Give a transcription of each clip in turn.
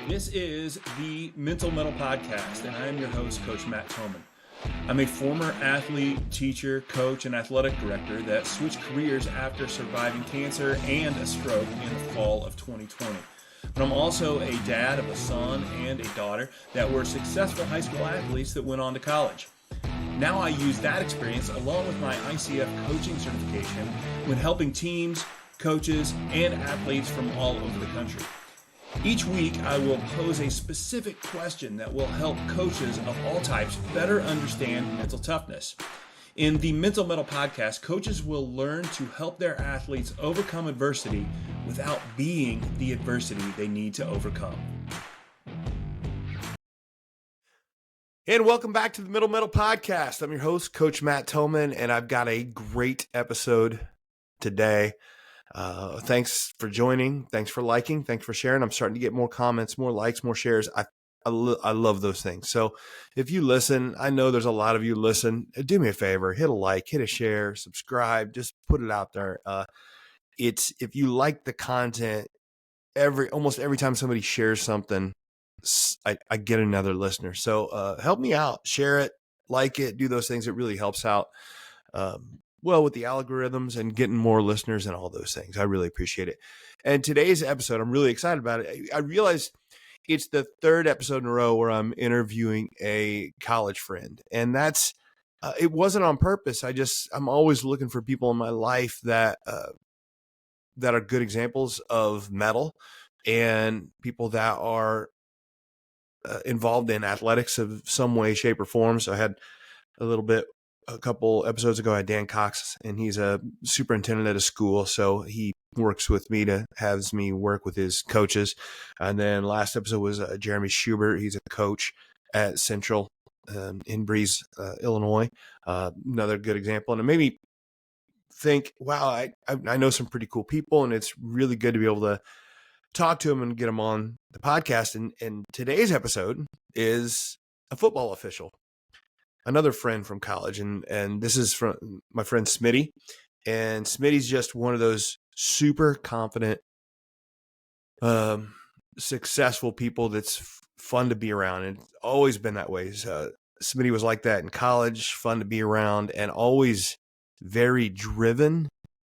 This is the Mental Mettle Podcast, and I am your host, Coach Thomann. I'm a former athlete, teacher, coach, and athletic director that switched careers after surviving cancer and a stroke in the fall of 2020. But I'm also a dad of a son and a daughter that were successful high school athletes that went on to college. Now I use that experience along with my ICF coaching certification when helping teams, coaches, and athletes from all over the country. Each week, I will pose a specific question that will help coaches of all types better understand mental toughness. In the Mental Mettle Podcast, coaches will learn to help their athletes overcome adversity without being the adversity they need to overcome. And welcome back to the Mental Mettle Podcast. I'm your host, Coach Thomann, and I've got a great episode today. Thanks for joining. Thanks for liking. Thanks for sharing. I'm starting to get more comments, more likes, more shares. I love those things. So if you listen, I know there's a lot of you listen. Do me a favor, hit a like, hit a share, subscribe, just put it out there. If you like the content, almost every time somebody shares something, I get another listener. So help me out, share it, like it, do those things. It really helps out. With the algorithms and getting more listeners and all those things. I really appreciate it. And today's episode, I'm really excited about it. I realized it's the third episode in a row where I'm interviewing a college friend. And that's, it wasn't on purpose. I'm always looking for people in my life that are good examples of mettle and people that are involved in athletics of some way, shape, or form. So I had a couple episodes ago, I had Dan Cox, and he's a superintendent at a school. So he works with me has me work with his coaches. And then last episode was Jeremy Schubert. He's a coach at Central in Breeze, Illinois. Another good example. And it made me think, wow, I know some pretty cool people, and it's really good to be able to talk to them and get them on the podcast. And today's episode is a football official. Another friend from college, and this is from my friend Smitty. And Smitty's just one of those super confident, successful people that's fun to be around, and it's always been that way. Smitty was like that in college, fun to be around, and always very driven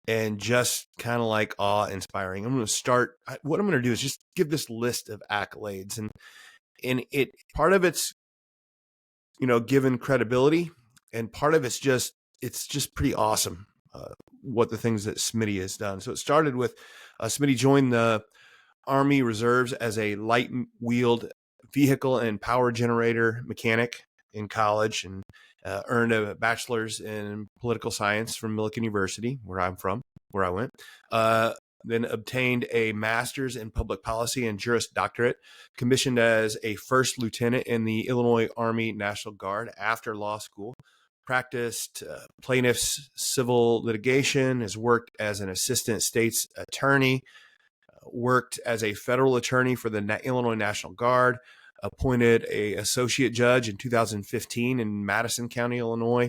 and just kind of like awe-inspiring. What I'm going to do is just give this list of accolades, and it part of it's given credibility, and part of it's just pretty awesome, what the things that Smitty has done. So it started with Smitty joined the Army Reserves as a light-wheeled vehicle and power generator mechanic in college, and earned a bachelor's in political science from Millikan University, where I went. Then obtained a master's in public policy and Juris Doctorate, commissioned as a first lieutenant in the Illinois Army National Guard after law school, practiced plaintiff's civil litigation, has worked as an assistant state's attorney, worked as a federal attorney for the Illinois National Guard, appointed a associate judge in 2015 in Madison County, Illinois,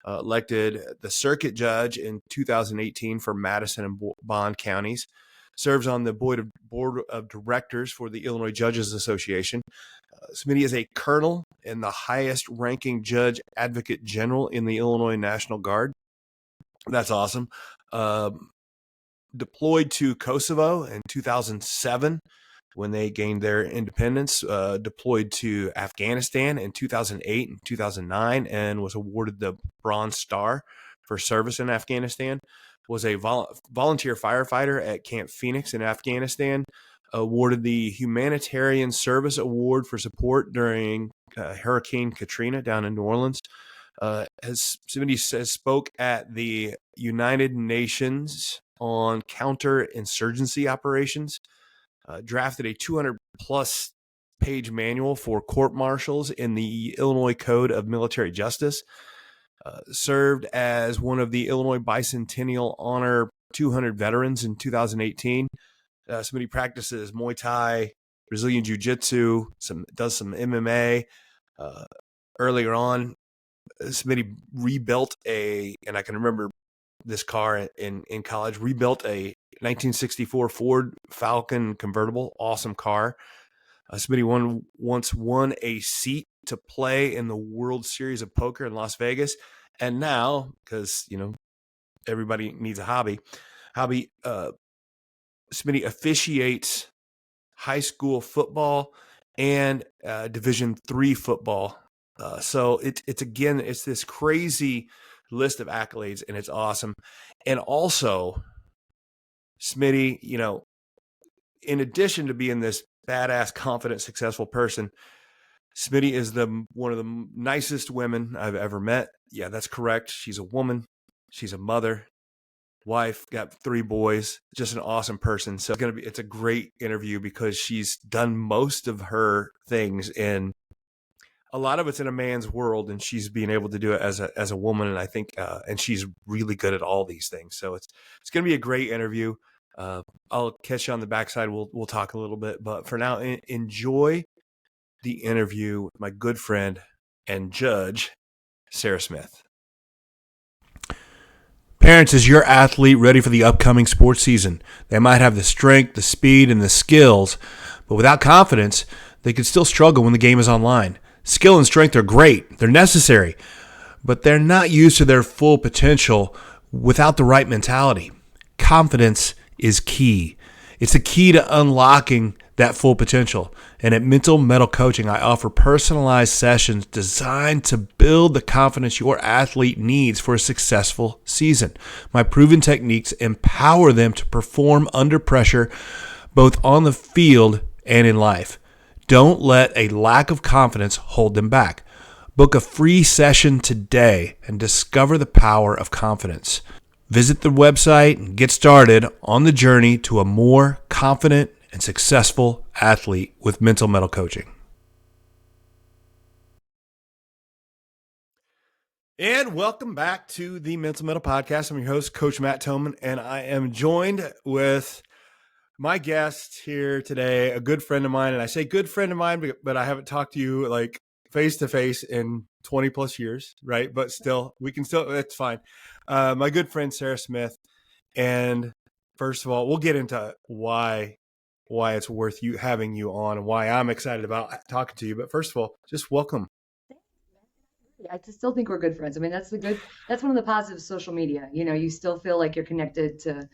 elected the circuit judge in 2018 for Madison and Bond counties, serves on the board of directors for the Illinois Judges Association. Smitty is a colonel and the highest ranking judge advocate general in the Illinois National Guard. That's awesome. Deployed to Kosovo in 2007 when they gained their independence, deployed to Afghanistan in 2008 and 2009, and was awarded the Bronze Star for service in Afghanistan, was a volunteer firefighter at Camp Phoenix in Afghanistan, awarded the Humanitarian Service Award for support during Hurricane Katrina down in New Orleans. As somebody says, spoke at the United Nations on counterinsurgency operations, drafted a 200-plus page manual for court martials in the Illinois Code of Military Justice, served as one of the Illinois Bicentennial Honor 200 veterans in 2018. Somebody practices Muay Thai, Brazilian Jiu-Jitsu, does some MMA. Earlier on, somebody rebuilt and I can remember this car in college, rebuilt a 1964 Ford Falcon convertible, awesome car. Smitty once won a seat to play in the World Series of Poker in Las Vegas. And now, because, everybody needs a hobby, Smitty officiates high school football and Division III football. So it's this crazy list of accolades, and it's awesome. And also, Smitty, in addition to being this badass, confident, successful person, Smitty is one of the nicest women I've ever met. Yeah, that's correct. She's a woman. She's a mother, wife, got 3 boys, just an awesome person. So it's a great interview because she's done most of her things in a lot of it's in a man's world, and she's being able to do it as a woman. And I think, and she's really good at all these things. So it's going to be a great interview. I'll catch you on the backside. We'll talk a little bit, but for now, enjoy the interview with my good friend and judge, Sarah Smith. Parents, is your athlete ready for the upcoming sports season? They might have the strength, the speed, and the skills, but without confidence, they could still struggle when the game is online. Skill and strength are great. They're necessary, but they're not used to their full potential without the right mentality. Confidence is key. It's the key to unlocking that full potential. And at Mental Mettle Coaching, I offer personalized sessions designed to build the confidence your athlete needs for a successful season. My proven techniques empower them to perform under pressure, both on the field and in life. Don't let a lack of confidence hold them back. Book a free session today and discover the power of confidence. Visit the website and get started on the journey to a more confident and successful athlete with Mental Mettle Coaching. And welcome back to the Mental Mettle Podcast. I'm your host, Coach Matt Thomann, and I am joined with my guest here today, a good friend of mine. And I say good friend of mine, but I haven't talked to you like face to face in 20 plus years, right? But still, it's fine. My good friend, Sarah Smith. And first of all, we'll get into why it's worth having you on and why I'm excited about talking to you. But first of all, just welcome. I still think we're good friends. I mean, that's one of the positives of social media. You still feel like you're connected to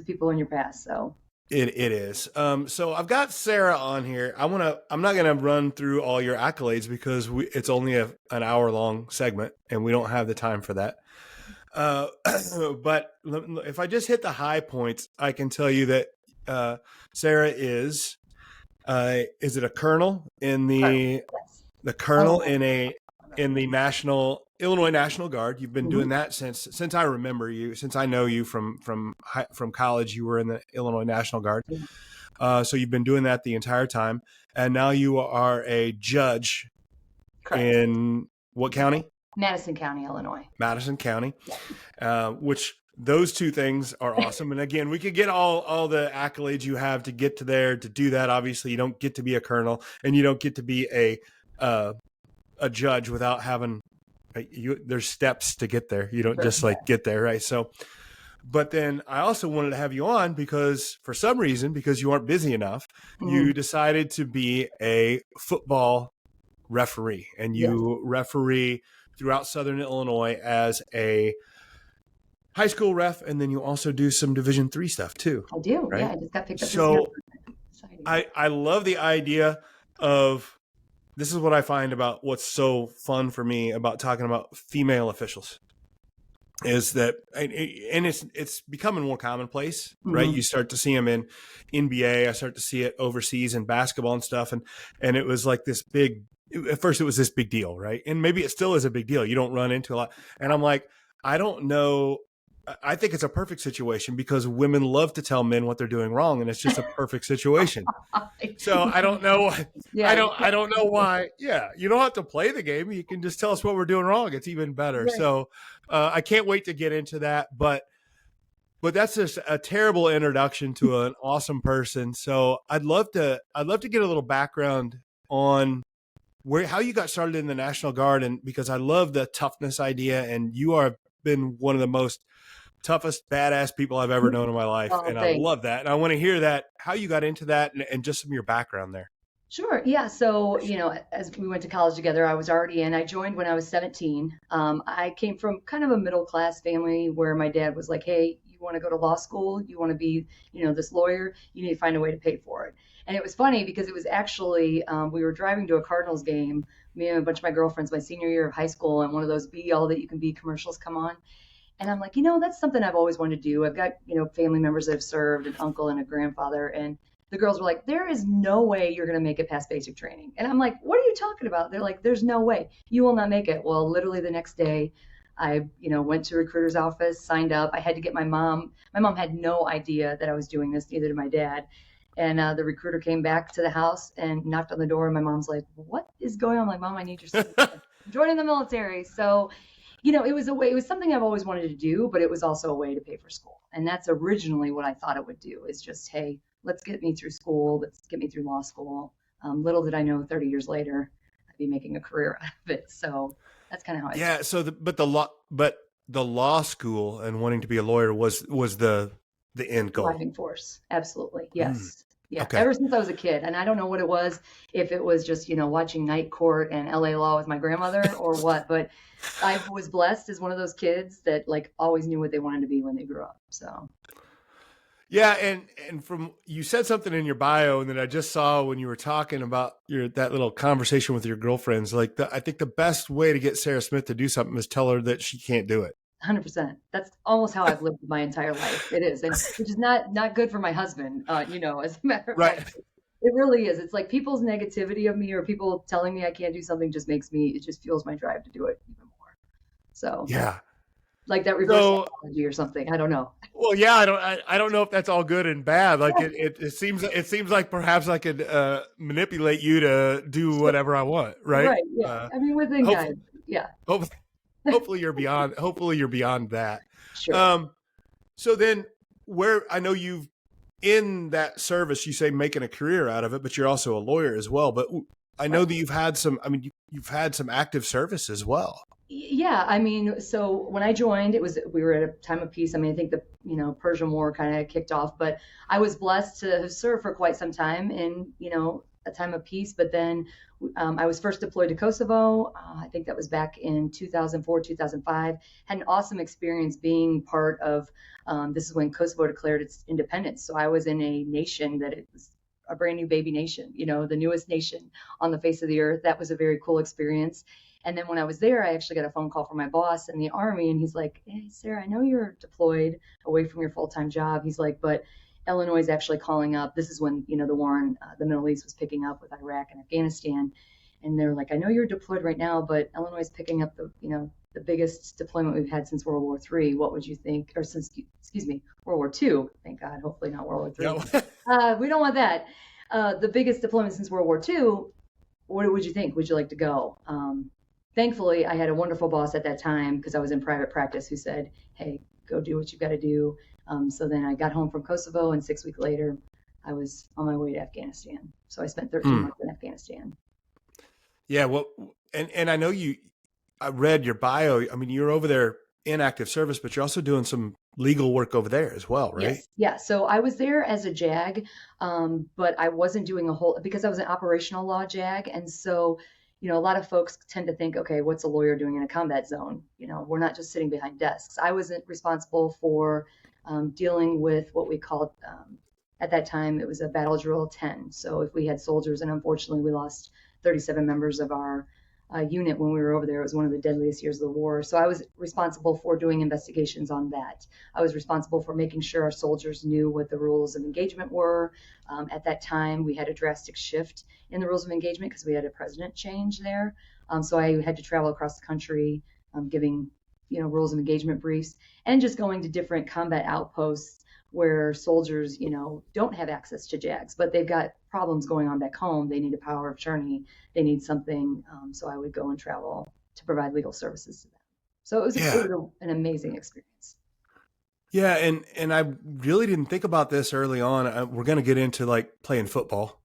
people in your past. So it is. So I've got Sarah on here. I'm not going to run through all your accolades because it's only an hour long segment and we don't have the time for that. But if I just hit the high points, I can tell you that Sarah is it a colonel in the colonel in the Illinois National Guard. You've been doing that since I remember you, since I know you from college. You were in the Illinois National Guard. So you've been doing that the entire time. And now you are a judge. Correct. In what county? Madison County, Illinois. Madison County, which those two things are awesome. And again, we could get all the accolades you have to get to there to do that. Obviously, you don't get to be a colonel and you don't get to be a judge without having there's steps to get there. You don't just get there, right? So, but then I also wanted to have you on because for some reason, because you aren't busy enough, you decided to be a football referee, and you referee throughout Southern Illinois as a high school ref, and then you also do some Division III stuff too. I do, right? Yeah. I just got picked up. So I love the idea of. This is what I find about what's so fun for me about talking about female officials is that, and it's becoming more commonplace, right? You start to see them in NBA. I start to see it overseas in basketball and stuff. And it was like this big, at first it was this big deal, right? And maybe it still is a big deal. You don't run into a lot. And I'm like, I don't know. I think it's a perfect situation because women love to tell men what they're doing wrong, and it's just a perfect situation. So I don't know. I don't know why. Yeah, you don't have to play the game. You can just tell us what we're doing wrong. It's even better. Right. So I can't wait to get into that. But that's just a terrible introduction to an awesome person. So I'd love to get a little background on how you got started in the National Guard, and because I love the toughness idea, and you are been one of the most toughest, badass people I've ever known in my life. And thanks. I love that. And I want to hear that, how you got into that and just some of your background there. Sure. Yeah. So, as we went to college together, I was already in. I joined when I was 17. I came from kind of a middle class family where my dad was like, hey, you want to go to law school? You want to be, this lawyer? You need to find a way to pay for it. And it was funny because it was actually, we were driving to a Cardinals game, me and a bunch of my girlfriends, my senior year of high school, and one of those Be All That You Can Be commercials come on. And I'm like, that's something I've always wanted to do. I've got, family members that have served, an uncle and a grandfather. And the girls were like, there is no way you're going to make it past basic training. And I'm like, what are you talking about? They're like, there's no way. You will not make it. Well, literally the next day, I, went to a recruiter's office, signed up. I had to get my mom. My mom had no idea that I was doing this, neither did my dad. And the recruiter came back to the house and knocked on the door. And my mom's like, what is going on? I'm like, Mom, I need your son. I'm joining the military. So it was it was something I've always wanted to do, but it was also a way to pay for school. And that's originally what I thought it would do is just, hey, let's get me through school. Let's get me through law school. Little did I know 30 years later, I'd be making a career out of it. So that's kind of how I Yeah. So, but the law school and wanting to be a lawyer was the end goal. Driving force. Absolutely. Yes. Yeah. Okay. Ever since I was a kid. And I don't know what it was, if it was just, watching Night Court and LA Law with my grandmother or what, but I was blessed as one of those kids that like always knew what they wanted to be when they grew up. So. Yeah. And from, you said something in your bio and then I just saw when you were talking about that little conversation with your girlfriends, like I think the best way to get Sarah Smith to do something is tell her that she can't do it. 100%. That's almost how I've lived my entire life. It is, and which is not good for my husband. As a matter of Right. fact, it really is. It's like people's negativity of me or people telling me I can't do something just it just fuels my drive to do it even more. So Yeah. like that reverse psychology or something. I don't know. Well, yeah, I don't know if that's all good and bad. Like it seems like perhaps I could manipulate you to do whatever I want. Right. Right. Yeah. I mean, within guys. Yeah. Hopefully you're beyond that. Sure. So then I know you've in that service, you say making a career out of it, but you're also a lawyer as well. But I know that you've had some active service as well. Yeah, I mean, so when I joined, we were at a time of peace. I mean, I think the Persian War kind of kicked off, but I was blessed to have served for quite some time in a time of peace. But then I was first deployed to Kosovo. I think that was back in 2004, 2005. Had an awesome experience being part of. This is when Kosovo declared its independence. So I was in a nation that it was a brand new baby nation, the newest nation on the face of the earth. That was a very cool experience. And then when I was there, I actually got a phone call from my boss in the Army, and he's like, hey, Sarah, I know you're deployed away from your full-time job. He's like, but Illinois is actually calling up. This is when, the war in the Middle East was picking up with Iraq and Afghanistan. And they're like, I know you're deployed right now, but Illinois is picking up the biggest deployment we've had since World War III. What would you think? Or World War II. Thank God. Hopefully not World War III. No. We don't want that. The biggest deployment since World War II. What would you think? Would you like to go? Thankfully, I had a wonderful boss at that time because I was in private practice who said, hey, go do what you've got to do. So then I got home from Kosovo, and 6 weeks later, I was on my way to Afghanistan. So I spent 13 months in Afghanistan. Yeah, well, and I know I read your bio. I mean, you're over there in active service, but you're also doing some legal work over there as well, right? Yes. Yeah. So I was there as a JAG, but I wasn't doing because I was an operational law JAG. And so a lot of folks tend to think, okay, what's a lawyer doing in a combat zone? We're not just sitting behind desks. I wasn't responsible for dealing with what we called, at that time, it was a battle drill 10. So if we had soldiers, and unfortunately we lost 37 members of our unit when we were over there. It was one of the deadliest years of the war. So I was responsible for doing investigations on that. I was responsible for making sure our soldiers knew what the rules of engagement were. At that time, we had a drastic shift in the rules of engagement because we had a president change there. So I had to travel across the country giving, rules of engagement briefs and just going to different combat outposts where soldiers, don't have access to JAGs, but they've got problems going on back home. They need a power of attorney. They need something. So I would go and travel to provide legal services to them. So it was an amazing experience. Yeah. And I really didn't think about this early on. We're going to get into like playing football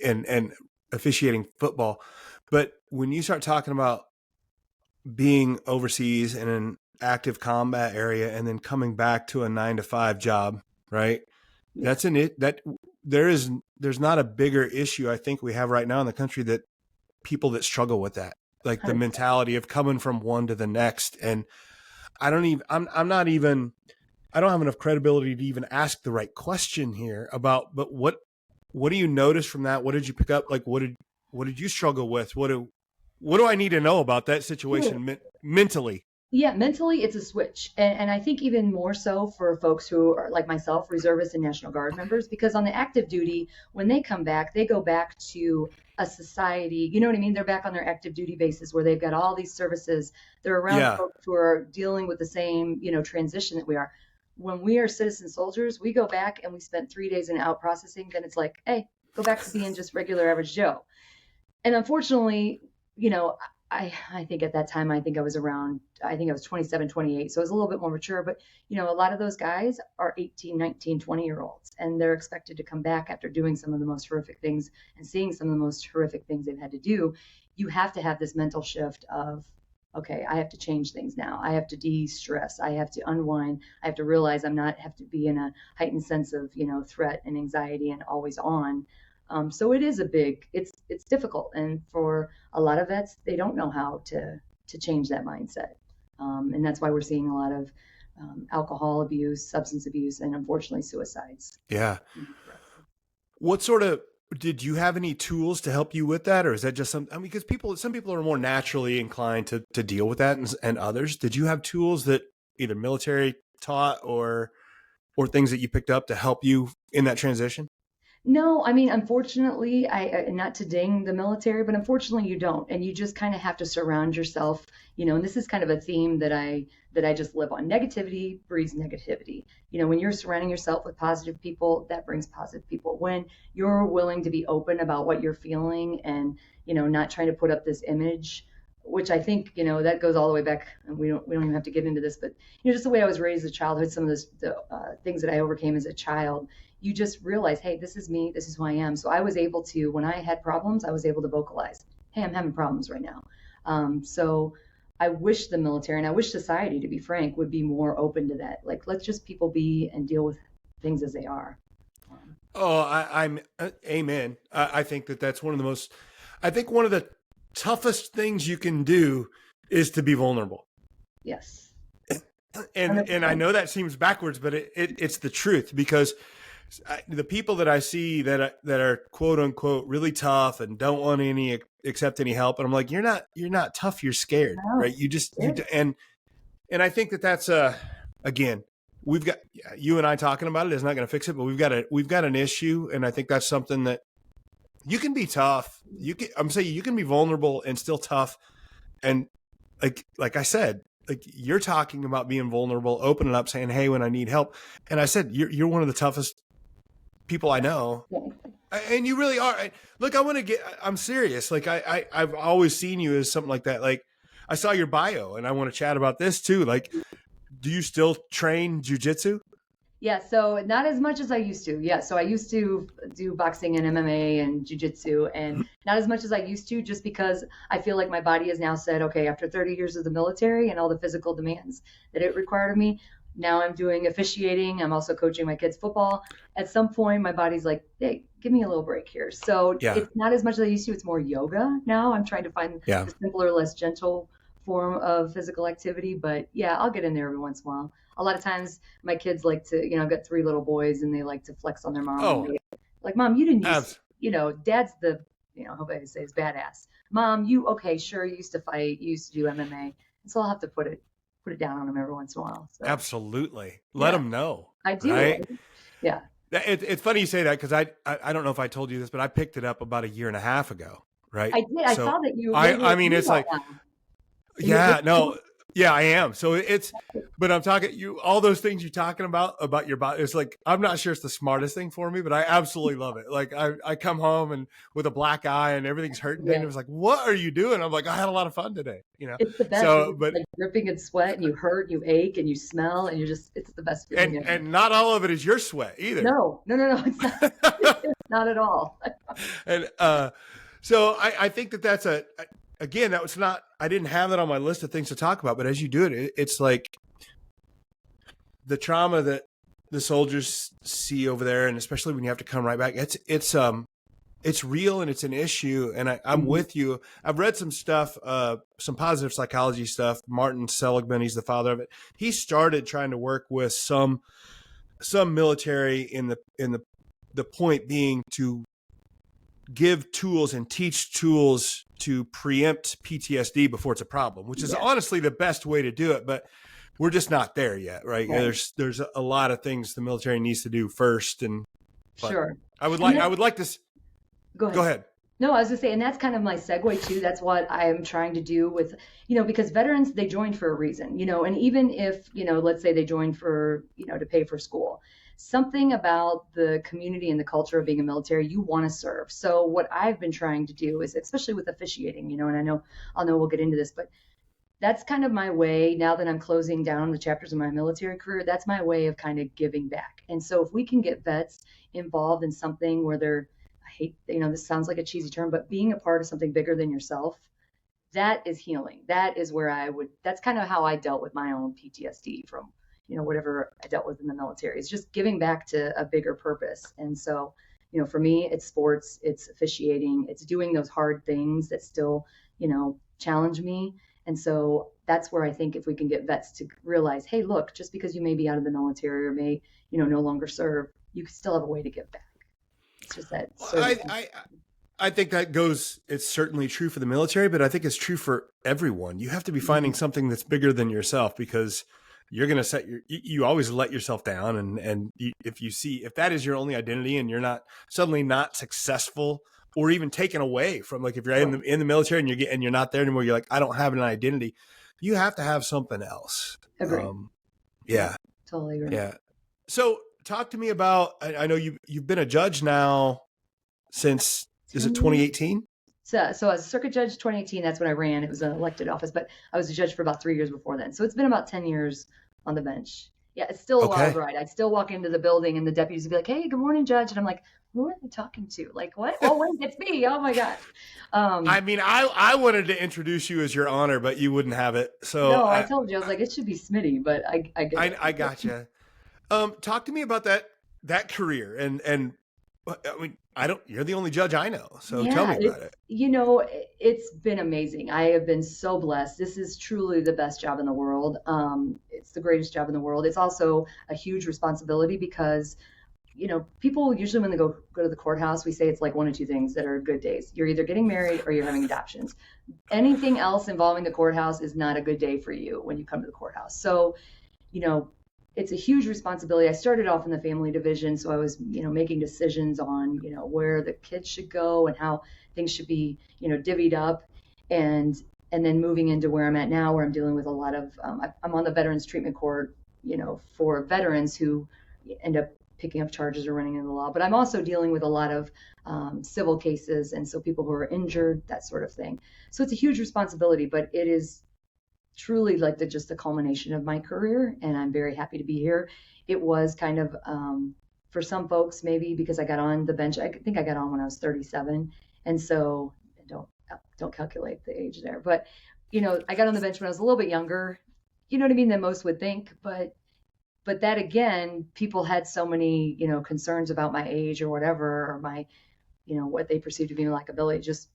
and officiating football. But when you start talking about being overseas in an active combat area and then coming back to a 9-to-5 job, right? Yeah. That there is there's not a bigger issue I think we have right now in the country that people that struggle with that, like the mentality of coming from one to the next. And I don't even, I'm not even, I don't have enough credibility to even ask the right question here about, but what do you notice from that? What did you pick up? Like, what did you struggle with? What do I need to know about that situation mentally? Yeah, mentally, it's a switch. And I think even more so for folks who are like myself, reservists and National Guard members, because on the active duty, when they come back, they go back to a society, you know what I mean? They're back on their active duty basis where they've got all these services. They're around folks who are dealing with the same, you know, transition that we are. When we are citizen soldiers, we go back and we spent 3 days in out processing. Then it's like, hey, go back to being just regular average Joe. And unfortunately, you know, I think at that time, I think I was 27, 28. So I was a little bit more mature, but you know, a lot of those guys are 18, 19, 20-year-olds, and they're expected to come back after doing some of the most horrific things and seeing some of the most horrific things they've had to do. You have to have this mental shift of, okay, I have to change things now. I have to de-stress. I have to unwind. I have to realize have to be in a heightened sense of, you know, threat and anxiety and always on. So it is it's difficult. And for a lot of vets, they don't know how to change that mindset. And that's why we're seeing a lot of alcohol abuse, substance abuse, and unfortunately suicides. Yeah. What sort of, did you have any tools to help you with that? Or is that just because some people are more naturally inclined to deal with that and others. Did you have tools that either military taught or things that you picked up to help you in that transition? No, I mean, unfortunately, I not to ding the military, but unfortunately you don't. And you just kind of have to surround yourself, you know, and this is kind of a theme that I just live on. Negativity breeds negativity. You know, when you're surrounding yourself with positive people, that brings positive people. When you're willing to be open about what you're feeling and, you know, not trying to put up this image, which I think, you know, that goes all the way back, and we don't even have to get into this, but, you know, just the way I was raised as a childhood, some of the things that I overcame as a child, you just realize, hey, this is me, this is who I am. So I was able to, when I had problems, I was able to vocalize, hey, I'm having problems right now. So I wish the military, and I wish society, to be frank, would be more open to that. Like, let's just people be and deal with things as they are. I'm amen. I think that's one of the toughest things you can do is to be vulnerable. Yes. And I know that seems backwards, but it's the truth, because the people that I see that are quote unquote really tough and don't want accept any help, and I'm like, you're not tough, you're scared, right? And I think that's again, we've got, you and I talking about it is not going to fix it, but we've got an issue, and I think that's something that you can be tough. I'm saying you can be vulnerable and still tough, and like I said. Like, you're talking about being vulnerable, opening up, saying, hey, when I need help. And I said, you're one of the toughest people I know. And you really are. Look, I'm serious. Like, I've always seen you as something like that. Like, I saw your bio, and I want to chat about this too. Like, do you still train jujitsu? Yeah, so not as much as I used to. Yeah, so I used to do boxing and MMA and jiu-jitsu, and not as much as I used to, just because I feel like my body has now said, okay, after 30 years of the military and all the physical demands that it required of me, now I'm doing officiating. I'm also coaching my kids' football. At some point, my body's like, hey, give me a little break here. So It's not as much as I used to. It's more yoga now. I'm trying to find a simpler, less gentle form of physical activity. But yeah, I'll get in there every once in a while. A lot of times my kids like to, you know, I've got 3 little boys, and they like to flex on their mom. Oh. Like, Mom, you didn't use, you know, Dad's the, you know, I hope I say is badass. Mom, you used to fight, you used to do MMA. And so I'll have to put it down on them every once in a while. So. Absolutely. Let them know. I do. Right? Yeah. It's funny you say that, because I don't know if I told you this, but I picked it up about 1.5 years ago. Right. I did. I saw that you. I mean, it's like, yeah, I am. So but I'm talking all those things you're talking about your body. It's like, I'm not sure it's the smartest thing for me, but I absolutely love it. Like, I come home and with a black eye and everything's hurting. Yeah. And it was like, what are you doing? I'm like, I had a lot of fun today. You know, it's the best. So, but like dripping in sweat, and you hurt, you ache, and you smell, and it's the best feeling. And not all of it is your sweat either. No, it's not. It's not at all. And so I think that's again, that was not, I didn't have that on my list of things to talk about, but as you do it, it's like the trauma that the soldiers see over there, and especially when you have to come right back, it's real and it's an issue. And I'm with you. I've read some stuff, some positive psychology stuff. Martin Seligman, he's the father of it. He started trying to work with some military in the point being to give tools and teach tools to preempt PTSD before it's a problem, which is honestly the best way to do it. But we're just not there yet, right? There's a lot of things the military needs to do first. And sure, I would like to go ahead. No, I was gonna say, and that's kind of my segue too. That's what I am trying to do with, because veterans, they joined for a reason, and even if, let's say they joined for, to pay for school, something about the community and the culture of being a military, you want to serve. So what I've been trying to do is, especially with officiating, and I'll know we'll get into this, but that's kind of my way now that I'm closing down the chapters of my military career. That's my way of kind of giving back. And so if we can get vets involved in something where they're, I hate, this sounds like a cheesy term, but being a part of something bigger than yourself, that is healing. That is where that's kind of how I dealt with my own PTSD from, whatever I dealt with in the military. It's just giving back to a bigger purpose. And so, for me, it's sports, it's officiating, it's doing those hard things that still, challenge me. And so that's where I think if we can get vets to realize, hey, look, just because you may be out of the military or may, no longer serve, you can still have a way to give back. It's just that. I think that it's certainly true for the military, but I think it's true for everyone. You have to be finding something that's bigger than yourself, because you're going to you always let yourself down. And if that is your only identity and you're not successful or even taken away from, like, if you're in the military and you're not there anymore, you're like, I don't have an identity. You have to have something else. Agree. Yeah. Totally agree. Yeah. So talk to me about, I know you've been a judge now since, is it 2018? So I was a circuit judge 2018. That's when I ran. It was an elected office, but I was a judge for about 3 years before then. So it's been about 10 years on the bench. Yeah, it's still a wild ride. I'd still walk into the building and the deputies would be like, hey, good morning, Judge. And I'm like, who are they talking to? Like, what? Oh, wait, it's me. Oh, my God. I wanted to introduce you as Your Honor, but you wouldn't have it. So no, I told you. I was like, it should be Smitty, but I gotcha. Talk to me about that career. And you're the only judge I know. So tell me about it. It's been amazing. I have been so blessed. This is truly the best job in the world. It's the greatest job in the world. It's also a huge responsibility because, people usually when they go to the courthouse, we say it's like one of two things that are good days. You're either getting married or you're having adoptions. Anything else involving the courthouse is not a good day for you when you come to the courthouse. So, it's a huge responsibility. I started off in the family division, so I was, making decisions on, where the kids should go and how things should be, divvied up, and then moving into where I'm at now, where I'm dealing with a lot of, I'm on the Veterans Treatment Court, for veterans who end up picking up charges or running into the law. But I'm also dealing with a lot of civil cases, and so people who are injured, that sort of thing. So it's a huge responsibility, but it is truly like just the culmination of my career, and I'm very happy to be here. It was kind of for some folks maybe because I got on the bench. I think I got on when I was 37, and so don't calculate the age there. But I got on the bench when I was a little bit younger. You know what I mean? Than most would think. But that again, people had so many concerns about my age or whatever, or my what they perceived to be my likability.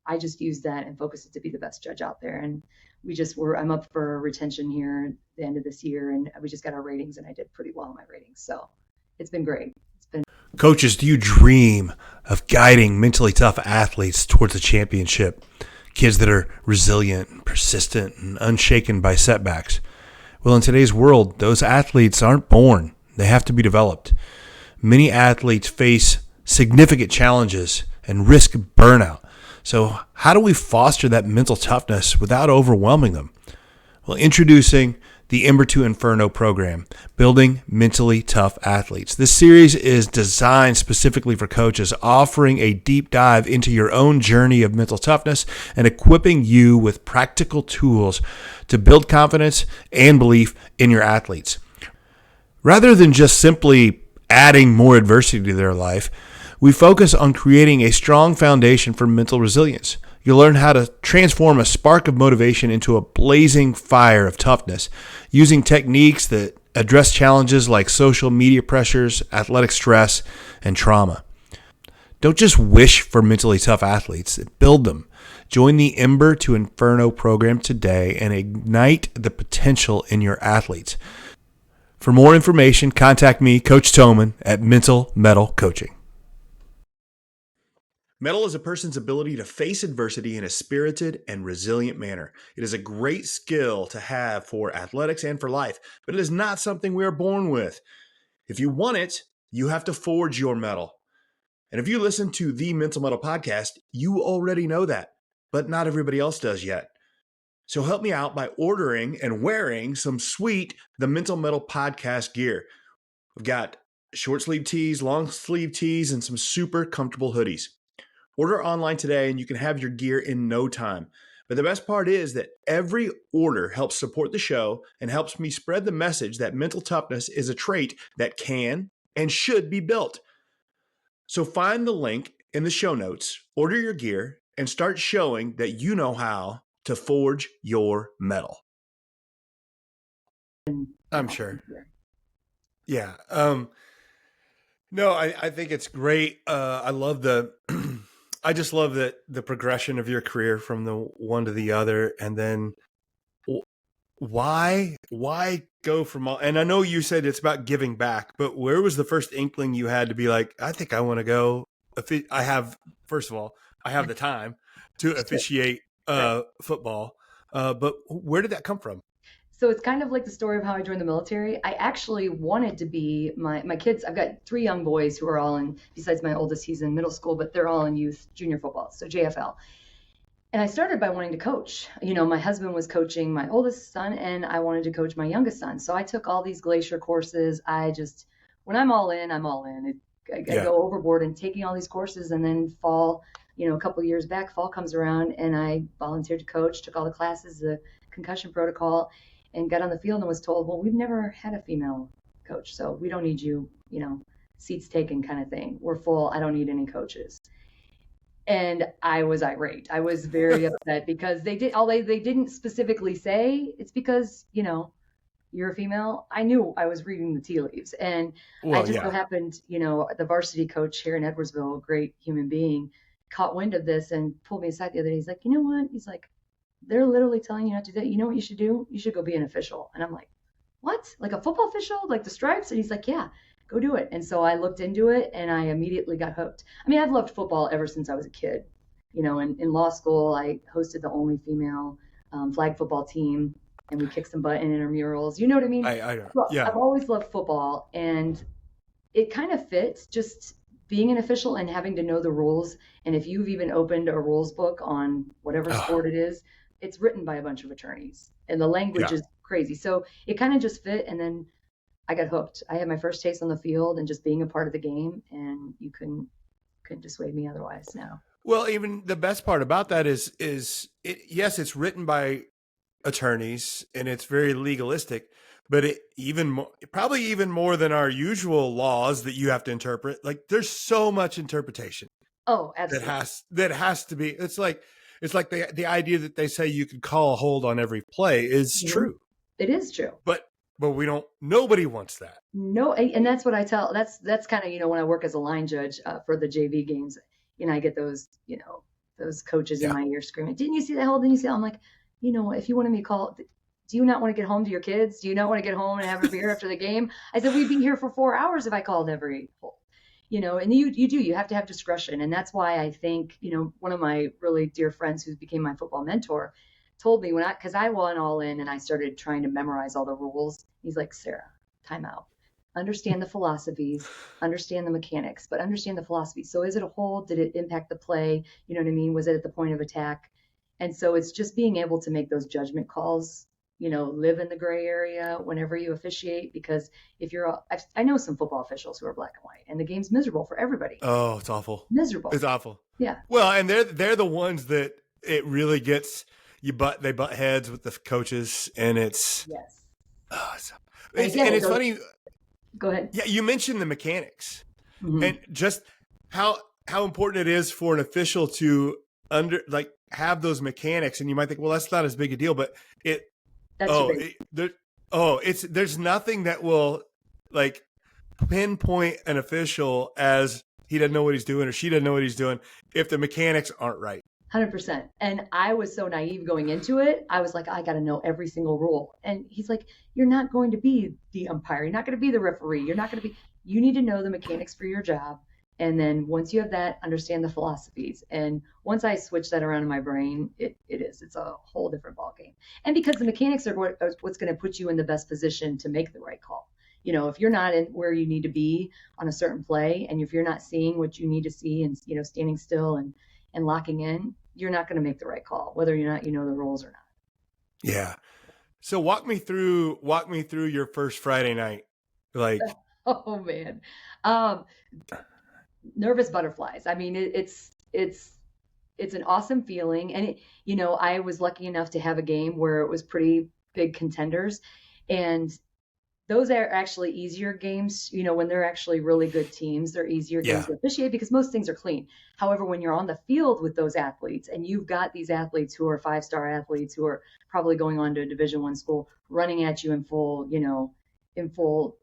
I just used that and focused it to be the best judge out there. And I'm up for retention here at the end of this year, and we just got our ratings, and I did pretty well in my ratings. So it's been great. Coaches, do you dream of guiding mentally tough athletes towards a championship? Kids that are resilient, persistent, and unshaken by setbacks. Well, in today's world, those athletes aren't born. They have to be developed. Many athletes face significant challenges and risk burnout. So how do we foster that mental toughness without overwhelming them? Well, introducing the Ember to Inferno program, Building Mentally Tough Athletes. This series is designed specifically for coaches, offering a deep dive into your own journey of mental toughness and equipping you with practical tools to build confidence and belief in your athletes. Rather than just simply adding more adversity to their life, we focus on creating a strong foundation for mental resilience. You'll learn how to transform a spark of motivation into a blazing fire of toughness using techniques that address challenges like social media pressures, athletic stress, and trauma. Don't just wish for mentally tough athletes, build them. Join the Ember to Inferno program today and ignite the potential in your athletes. For more information, contact me, Coach Thomann, at Mental Mettle Coaching. Mettle is a person's ability to face adversity in a spirited and resilient manner. It is a great skill to have for athletics and for life, but it is not something we are born with. If you want it, you have to forge your mettle. And if you listen to the Mental Mettle Podcast, you already know that, but not everybody else does yet. So help me out by ordering and wearing some sweet The Mental Mettle Podcast gear. We've got short sleeve tees, long sleeve tees, and some super comfortable hoodies. Order online today and you can have your gear in no time. But the best part is that every order helps support the show and helps me spread the message that mental toughness is a trait that can and should be built. So find the link in the show notes, order your gear, and start showing that you know how to forge your mettle. I'm sure. Yeah. No, I think it's great. I love I just love the progression of your career from the one to the other. And then why go from all, and I know you said it's about giving back, but where was the first inkling you had to be like, I think I want to go. First of all, I have the time to officiate football. But where did that come from? So it's kind of like the story of how I joined the military. I actually wanted to be my kids. I've got 3 young boys who are all in, besides my oldest, he's in middle school, but they're all in youth junior football, so JFL. And I started by wanting to coach. You know, my husband was coaching my oldest son and I wanted to coach my youngest son. So I took all these glacier courses. When I'm all in, I'm all in. I go overboard and taking all these courses, and then fall, a couple of years back, fall comes around and I volunteered to coach, took all the classes, the concussion protocol, and got on the field and was told, well, we've never had a female coach, so we don't need you, seats taken kind of thing. We're full. I don't need any coaches. And I was irate. I was very upset because they didn't specifically say it's because, you're a female. I knew I was reading the tea leaves. And so happened, the varsity coach here in Edwardsville, a great human being, caught wind of this and pulled me aside the other day. He's like, you know what? He's like, they're literally telling you not to do that. You know what you should do? You should go be an official. And I'm like, what? Like a football official? Like the stripes? And he's like, yeah, go do it. And so I looked into it and I immediately got hooked. I mean, I've loved football ever since I was a kid. In law school, I hosted the only female flag football team, and we kicked some butt in intramurals. You know what I mean? I've always loved football, and it kind of fits just being an official and having to know the rules. And if you've even opened a rules book on whatever sport it is, it's written by a bunch of attorneys and the language is crazy. So it kind of just fit. And then I got hooked. I had my first taste on the field and just being a part of the game, and you couldn't dissuade me otherwise now. Well, even the best part about that is it's written by attorneys and it's very legalistic, but probably even more than our usual laws that you have to interpret. Like there's so much interpretation. Oh, absolutely. That has to be. It's like the idea that they say you could call a hold on every play is true. It is true. But nobody wants that. No. And that's what I tell, that's kind of, when I work as a line judge for the JV games, I get those, those coaches in my ear screaming, didn't you see that hold? Didn't you see that? I'm like, if you wanted me to call, do you not want to get home to your kids? Do you not want to get home and have a beer after the game? I said, we'd be here for 4 hours if I called every hold. And you have to have discretion. And that's why I think, one of my really dear friends who became my football mentor told me because I went all in and I started trying to memorize all the rules. He's like, Sarah, time out. Understand the philosophies, understand the mechanics, but understand the philosophy. So is it a hold? Did it impact the play? You know what I mean? Was it at the point of attack? And so it's just being able to make those judgment calls, live in the gray area whenever you officiate, because I know some football officials who are black and white and the game's miserable for everybody. Oh, it's awful. Miserable. It's awful. Yeah. Well, and they're the ones that it really gets they butt heads with the coaches, and it's, it's funny. Go ahead. Yeah. You mentioned the mechanics and just how important it is for an official to have those mechanics. And you might think, well, that's not as big a deal, but There's nothing that will like pinpoint an official as he doesn't know what he's doing or she doesn't know what he's doing if the mechanics aren't right. 100%. And I was so naive going into it. I was like, I got to know every single rule. And he's like, you're not going to be the umpire. You're not going to be the referee. You need to know the mechanics for your job. And then once you have that, understand the philosophies. And once I switch that around in my brain, it's a whole different ballgame. And because the mechanics are what's going to put you in the best position to make the right call. If you're not in where you need to be on a certain play, and if you're not seeing what you need to see and, standing still and locking in, you're not going to make the right call, whether or not you know the rules or not. Yeah. So walk me through your first Friday night. Like, oh man. Nervous butterflies. I mean, it's an awesome feeling. And I was lucky enough to have a game where it was pretty big contenders, and those are actually easier games. When they're actually really good teams, they're easier games to officiate because most things are clean. However, when you're on the field with those athletes and you've got these athletes who are 5-star athletes who are probably going on to a Division I school, running at you in full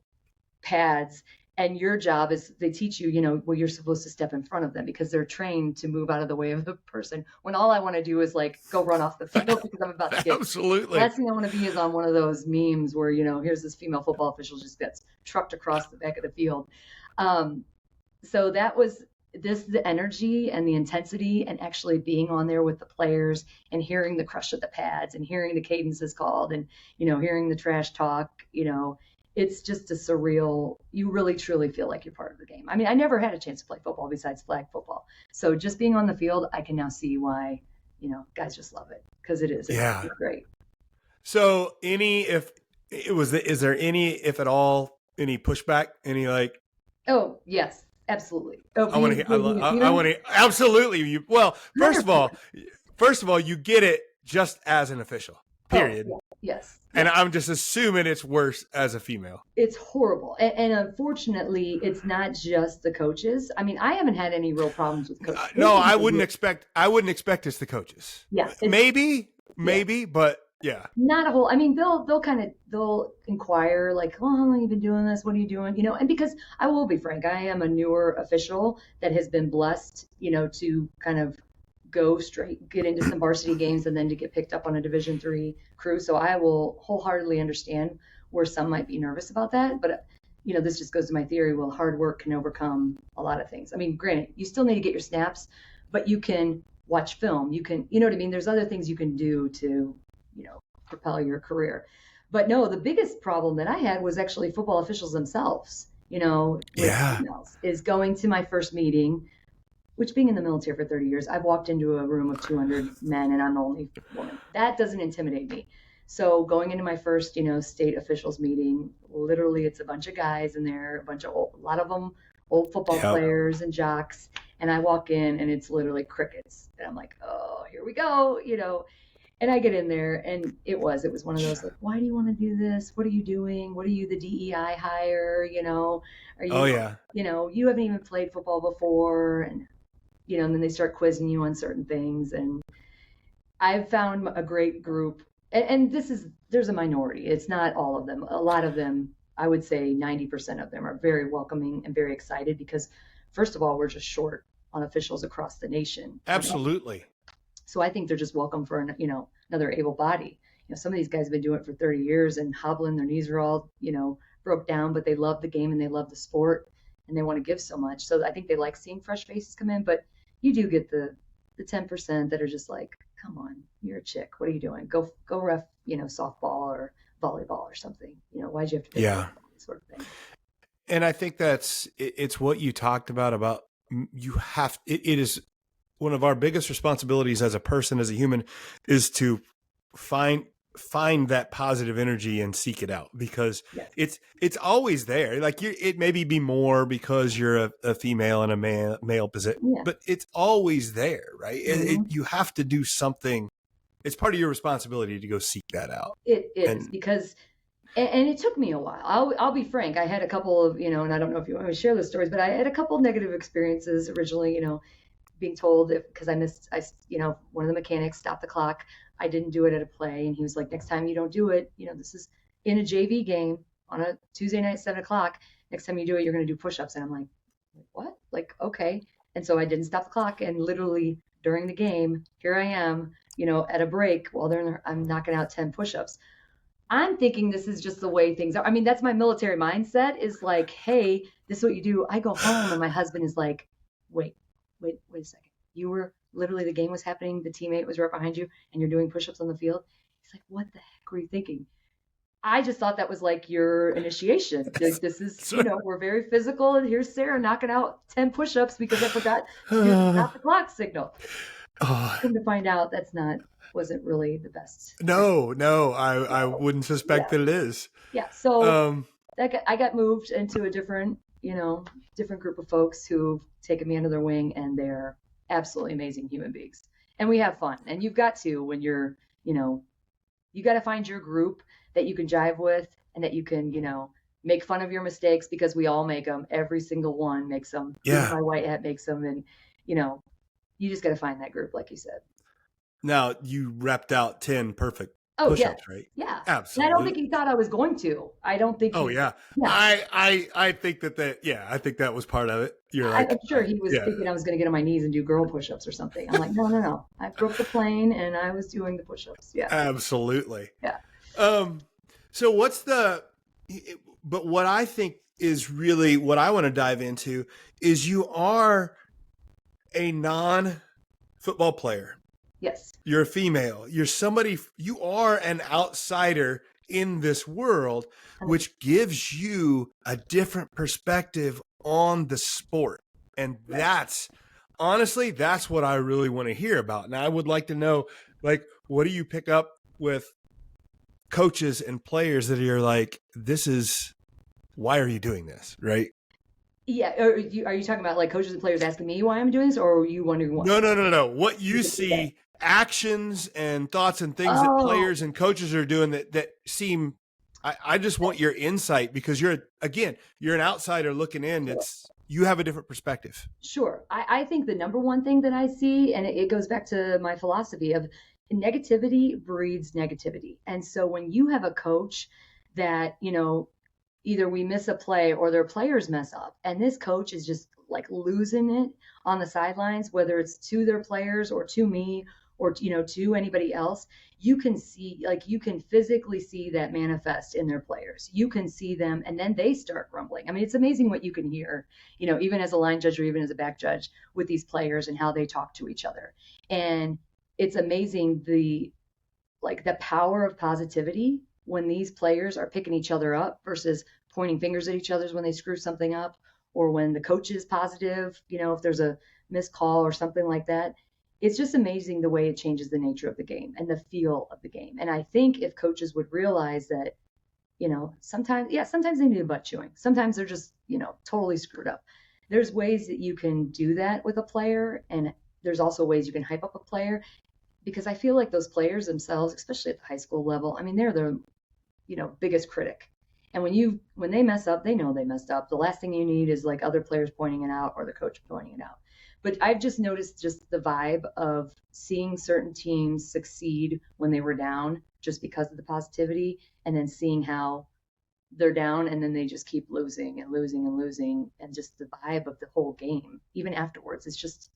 pads, and your job is they teach you, you're supposed to step in front of them because they're trained to move out of the way of the person. When all I want to do is like go run off the field because I'm about to get. Absolutely. Last thing I want to be is on one of those memes where, here's this female football official just gets trucked across the back of the field. So that was the energy and the intensity and actually being on there with the players and hearing the crush of the pads and hearing the cadences called and, hearing the trash talk, it's just a surreal, you really truly feel like you're part of the game. I mean, I never had a chance to play football besides flag football. So just being on the field, I can now see why, guys just love it because it is. It's great. So is there any, if at all, any pushback, any like? Oh, yes, absolutely. I want to, absolutely. First of all, you get it just as an official, period. Oh, yes. And I'm just assuming it's worse as a female. It's horrible. And unfortunately, it's not just the coaches. I mean, I haven't had any real problems with coaches. No, I wouldn't expect it's the coaches. Yeah. Maybe, but yeah. Not a whole, I mean, they'll inquire like, oh, how long have you been doing this? What are you doing? And because I will be frank, I am a newer official that has been blessed, to kind of get into some varsity games and then to get picked up on a Division III crew. So I will wholeheartedly understand where some might be nervous about that. But, this just goes to my theory. Well, hard work can overcome a lot of things. I mean, granted, you still need to get your snaps, but you can watch film. You can, what I mean? There's other things you can do to, propel your career. But no, the biggest problem that I had was actually football officials themselves, females, is going to my first meeting, which being in the military for 30 years, I've walked into a room of 200 men and I'm the only woman. That doesn't intimidate me. So going into my first, state officials meeting, literally it's a bunch of guys in there, a lot of them old football players and jocks. And I walk in and it's literally crickets. And I'm like, oh, here we go, And I get in there and it was one of those like, why do you want to do this? What are you doing? What are you, the DEI hire? Are you, you haven't even played football before. And and then they start quizzing you on certain things. And I've found a great group. And there's a minority. It's not all of them. A lot of them, I would say 90% of them are very welcoming and very excited because, first of all, we're just short on officials across the nation. Absolutely. So I think they're just welcome for, another able body. Some of these guys have been doing it for 30 years and hobbling. Their knees are all, broke down, but they love the game and they love the sport and they want to give so much. So I think they like seeing fresh faces come in, but you do get the 10% that are just like, come on, you're a chick. What are you doing? Go ref, softball or volleyball or something. Why'd you have to do that sort of thing? And I think it's what you talked about it is one of our biggest responsibilities as a person, as a human, is to find that positive energy and seek it out because it's always there. Like it maybe be more because you're a female in a male position, but it's always there, right? Mm-hmm. You have to do something. It's part of your responsibility to go seek that out. It is because, and it took me a while. I'll be frank. I had a couple of, and I don't know if you want me to share those stories, but I had a couple of negative experiences originally, being told because I missed, one of the mechanics stopped the clock. I didn't do it at a play. And he was like, next time you don't do it, this is, in a JV game on a Tuesday night, 7 o'clock. Next time you do it, you're going to do push-ups. And I'm like, what? Like, okay. And so I didn't stop the clock. And literally during the game, here I am, at a break while I'm knocking out 10 push-ups. I'm thinking this is just the way things are. I mean, that's my military mindset is like, hey, this is what you do. I go home and my husband is like, wait a second. You were literally, the game was happening. The teammate was right behind you and you're doing push-ups on the field. He's like, what the heck were you thinking? I just thought that was like your initiation. Like, this is, we're very physical. And here's Sarah knocking out 10 push-ups because I forgot to stop the clock signal. Come to find out wasn't really the best. No, I wouldn't suspect that it is. Yeah. So I got moved into a different group of folks who've taken me under their wing, and they're absolutely amazing human beings. And we have fun. And you've got to, when you're, you got to find your group that you can jive with and that you can, make fun of your mistakes, because we all make them. Every single one makes them. Yeah. My white hat makes them. And, you just got to find that group, like you said. Now, you repped out 10 perfect push-ups, right? Yeah. Absolutely. And I don't think he thought I was going to. I don't think. Yeah. I think I think that was part of it. You're like, I'm sure he was thinking I was going to get on my knees and do girl push-ups or something. I'm like, no. I broke the plane and I was doing the push-ups. Yeah. Absolutely. Yeah. So but what I think is really what I want to dive into is you are a non-football player. Yes. You're a female. You are an outsider in this world, which gives you a different perspective on the sport. And that's what I really want to hear about. And I would like to know, like, what do you pick up with coaches and players that you're like, why are you doing this? Right. Yeah. Are you talking about like coaches and players asking me why I'm doing this, or are you wondering what? No. What you see, actions and thoughts and things that players and coaches are doing that seem, I just want your insight, because you're an outsider looking in. You have a different perspective. Sure. I think the number one thing that I see, and it goes back to my philosophy of negativity breeds negativity. And so when you have a coach that, either we miss a play or their players mess up, and this coach is just like losing it on the sidelines, whether it's to their players or to me or, to anybody else, you can physically see that manifest in their players. You can see them, and then they start grumbling. I mean, it's amazing what you can hear, even as a line judge or even as a back judge, with these players and how they talk to each other. And it's amazing the power of positivity when these players are picking each other up versus pointing fingers at each other when they screw something up, or when the coach is positive, if there's a missed call or something like that. It's just amazing the way it changes the nature of the game and the feel of the game. And I think if coaches would realize that, sometimes they need a butt chewing. Sometimes they're just, totally screwed up. There's ways that you can do that with a player, and there's also ways you can hype up a player, because I feel like those players themselves, especially at the high school level, I mean, they're the, biggest critic. And when they mess up, they know they messed up. The last thing you need is like other players pointing it out or the coach pointing it out. But I've just noticed just the vibe of seeing certain teams succeed when they were down just because of the positivity, and then seeing how they're down and then they just keep losing and losing and losing, and just the vibe of the whole game, even afterwards, it's just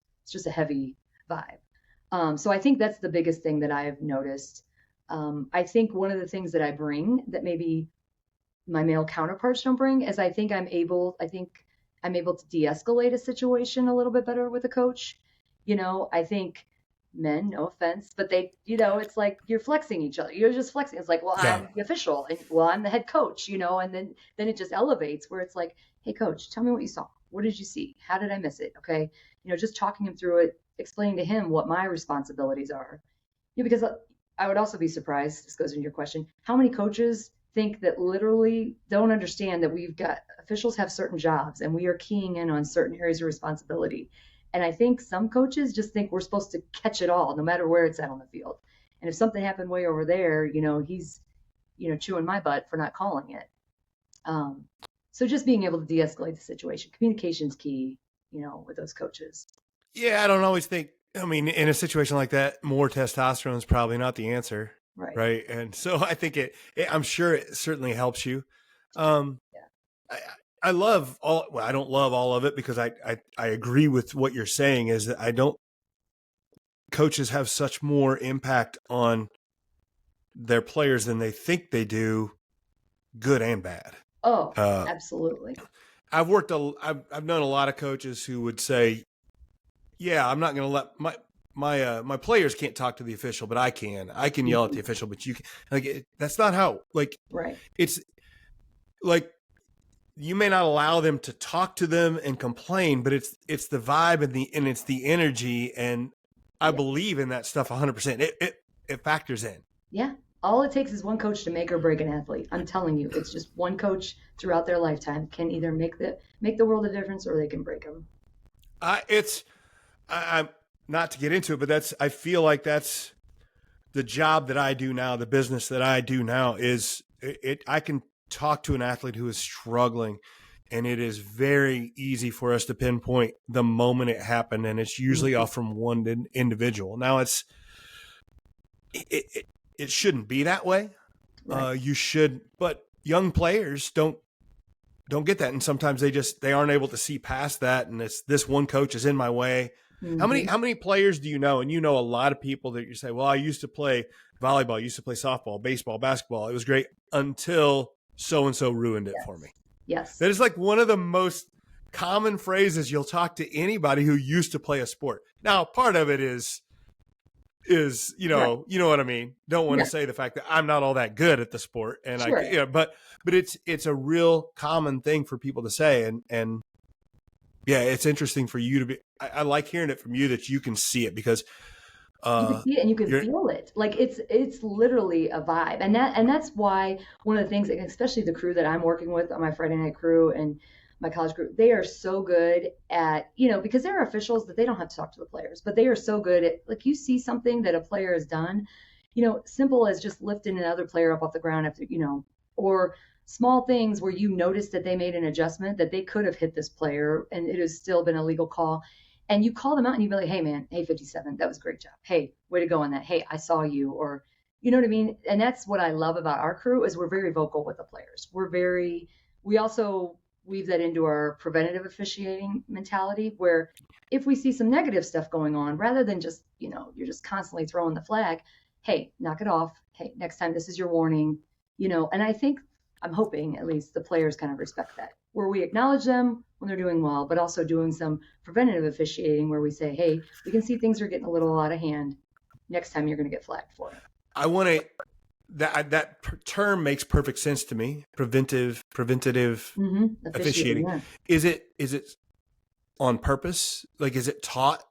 a heavy vibe. So I think that's the biggest thing that I've noticed. I think one of the things that I bring that maybe my male counterparts don't bring is I think I'm able to de-escalate a situation a little bit better with a coach. I think men, no offense, but they, it's like you're flexing each other. You're just flexing. It's like, well, I'm the official, and well, I'm the head coach, and then it just elevates where it's like, hey coach, tell me what you saw. What did you see? How did I miss it? Okay. Just talking him through it, explaining to him what my responsibilities are. Because I would also be surprised, this goes into your question, how many coaches think that literally don't understand that we've got officials have certain jobs and we are keying in on certain areas of responsibility. And I think some coaches just think we're supposed to catch it all, no matter where it's at on the field. And if something happened way over there, he's, chewing my butt for not calling it. So just being able to de-escalate the situation, communication's key, with those coaches. Yeah. I don't always think, in a situation like that, more testosterone is probably not the answer. Right. And so I think I'm sure it certainly helps you. I love I don't love all of it, because I agree with what you're saying, is that coaches have such more impact on their players than they think they do, good and bad. Oh, absolutely. I've known a lot of coaches who would say, yeah, I'm not going to let my players can't talk to the official, but I can yell at the official, but you can, that's not how, right. It's like, you may not allow them to talk to them and complain, but it's the vibe and it's the energy. And I believe in that stuff 100%. It factors in. Yeah. All it takes is one coach to make or break an athlete. I'm telling you, it's just one coach throughout their lifetime can either make the world a difference, or they can break them. I'm not to get into it, but I feel like that's the job that I do now. The business that I do now is I can talk to an athlete who is struggling, and it is very easy for us to pinpoint the moment it happened. And it's usually off from one individual. Now it shouldn't be that way. Right. But young players don't get that. And sometimes they aren't able to see past that. And it's, this one coach is in my way. Mm-hmm. How many players do you know? And you know a lot of people that you say, well, I used to play volleyball, I used to play softball, baseball, basketball. It was great until so-and-so ruined it for me. Yes. That is like one of the most common phrases you'll talk to anybody who used to play a sport. Now, part of it is you know what I mean? Don't want to say the fact that I'm not all that good at the sport, and but it's a real common thing for people to say, and yeah, it's interesting for you to be. I like hearing it from you that you can see it, because you can see it and you can feel it. Like it's literally a vibe, and that's why one of the things, especially the crew that I'm working with on my Friday night crew and my college group, they are so good at, because there are officials that they don't have to talk to the players, but they are so good at, like, you see something that a player has done, simple as just lifting another player up off the ground after, or small things where you notice that they made an adjustment that they could have hit this player and it has still been a legal call. And you call them out and you be like, hey man, hey 57, that was a great job. Hey, way to go on that. Hey, I saw you, or, you know what I mean? And that's what I love about our crew, is we're very vocal with the players. We also weave that into our preventative officiating mentality, where if we see some negative stuff going on, rather than just, you're just constantly throwing the flag, hey, knock it off. Hey, next time, this is your warning, and I'm hoping at least the players kind of respect that, where we acknowledge them when they're doing well, but also doing some preventative officiating where we say, hey, we can see things are getting a little out of hand. Next time you're going to get flagged for it. I want to, that term makes perfect sense to me. Preventative officiating. Yeah. Is it on purpose? Like, is it taught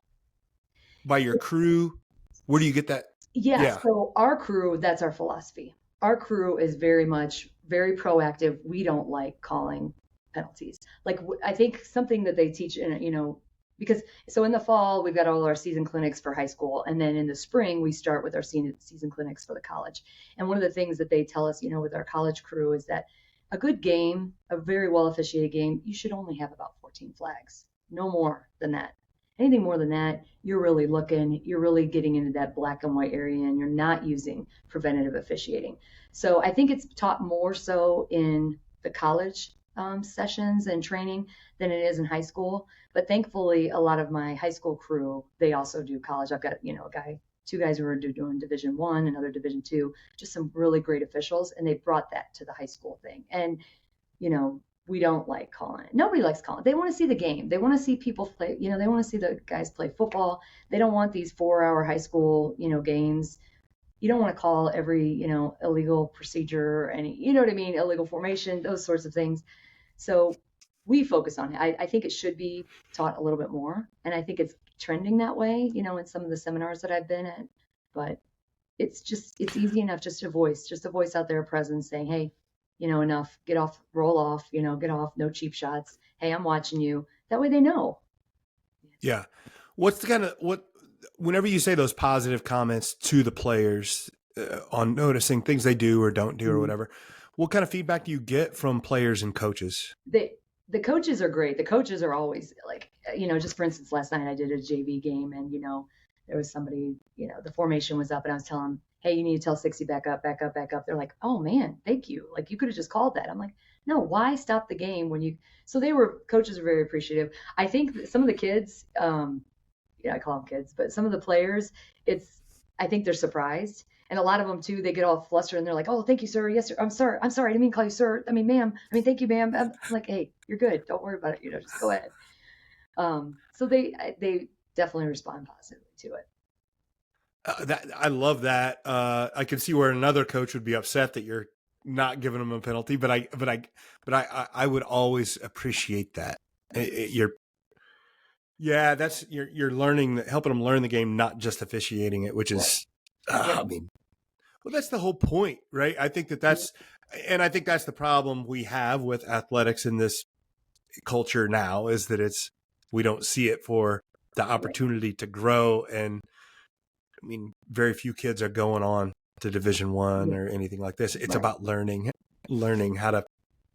by your crew? Where do you get that? Yeah. So our crew, that's our philosophy. Our crew is very proactive. We don't like calling penalties. Like, I think something that they teach in, because so in the fall, we've got all our season clinics for high school. And then in the spring, we start with our season clinics for the college. And one of the things that they tell us, with our college crew, is that a good game, a very well officiated game, you should only have about 14 flags, no more than that. Anything more than that, you're really getting into that black and white area, and you're not using preventative officiating. So I think it's taught more so in the college sessions and training than it is in high school. But thankfully, a lot of my high school crew, they also do college. I've got, two guys who are doing Division I, another Division II, just some really great officials, and they brought that to the high school thing. And, we don't like calling it. Nobody likes calling it. They want to see the game. They want to see people play, they want to see the guys play football. They don't want these 4-hour high school, games. You don't want to call every, illegal procedure, any, illegal formation, those sorts of things. So we focus on it. I think it should be taught a little bit more. And I think it's trending that way, in some of the seminars that I've been at. But it's easy enough, just a voice out there, a presence saying, hey, enough, get off, roll off, get off, no cheap shots. Hey, I'm watching you. That way they know. Yeah. What's whenever you say those positive comments to the players on noticing things they do or don't do or whatever, what kind of feedback do you get from players and coaches? The coaches are great. The coaches are always like, just for instance, last night I did a JV game and, there was somebody, the formation was up and I was telling them, hey, you need to tell 60 back up, back up, back up. They're like, oh man, thank you. Like you could have just called that. I'm like, no, why stop the game when you, so coaches were very appreciative. I think that some of the kids, yeah, I call them kids, but some of the players, I think they're surprised. And a lot of them too, they get all flustered and they're like, oh, thank you, sir. Yes, sir. I'm sorry. I didn't mean to call you sir. I mean, ma'am. I mean, thank you, ma'am. I'm like, hey, you're good. Don't worry about it. Just go ahead. So they definitely respond positively to it. I love that. I can see where another coach would be upset that you're not giving them a penalty, but I would always appreciate that. You're learning, helping them learn the game, not just officiating it, which is, I mean, well, that's the whole point, right? I think that's the problem we have with athletics in this culture now is that we don't see it for the opportunity to grow. And I mean, very few kids are going on to Division I or anything like this. It's about learning how to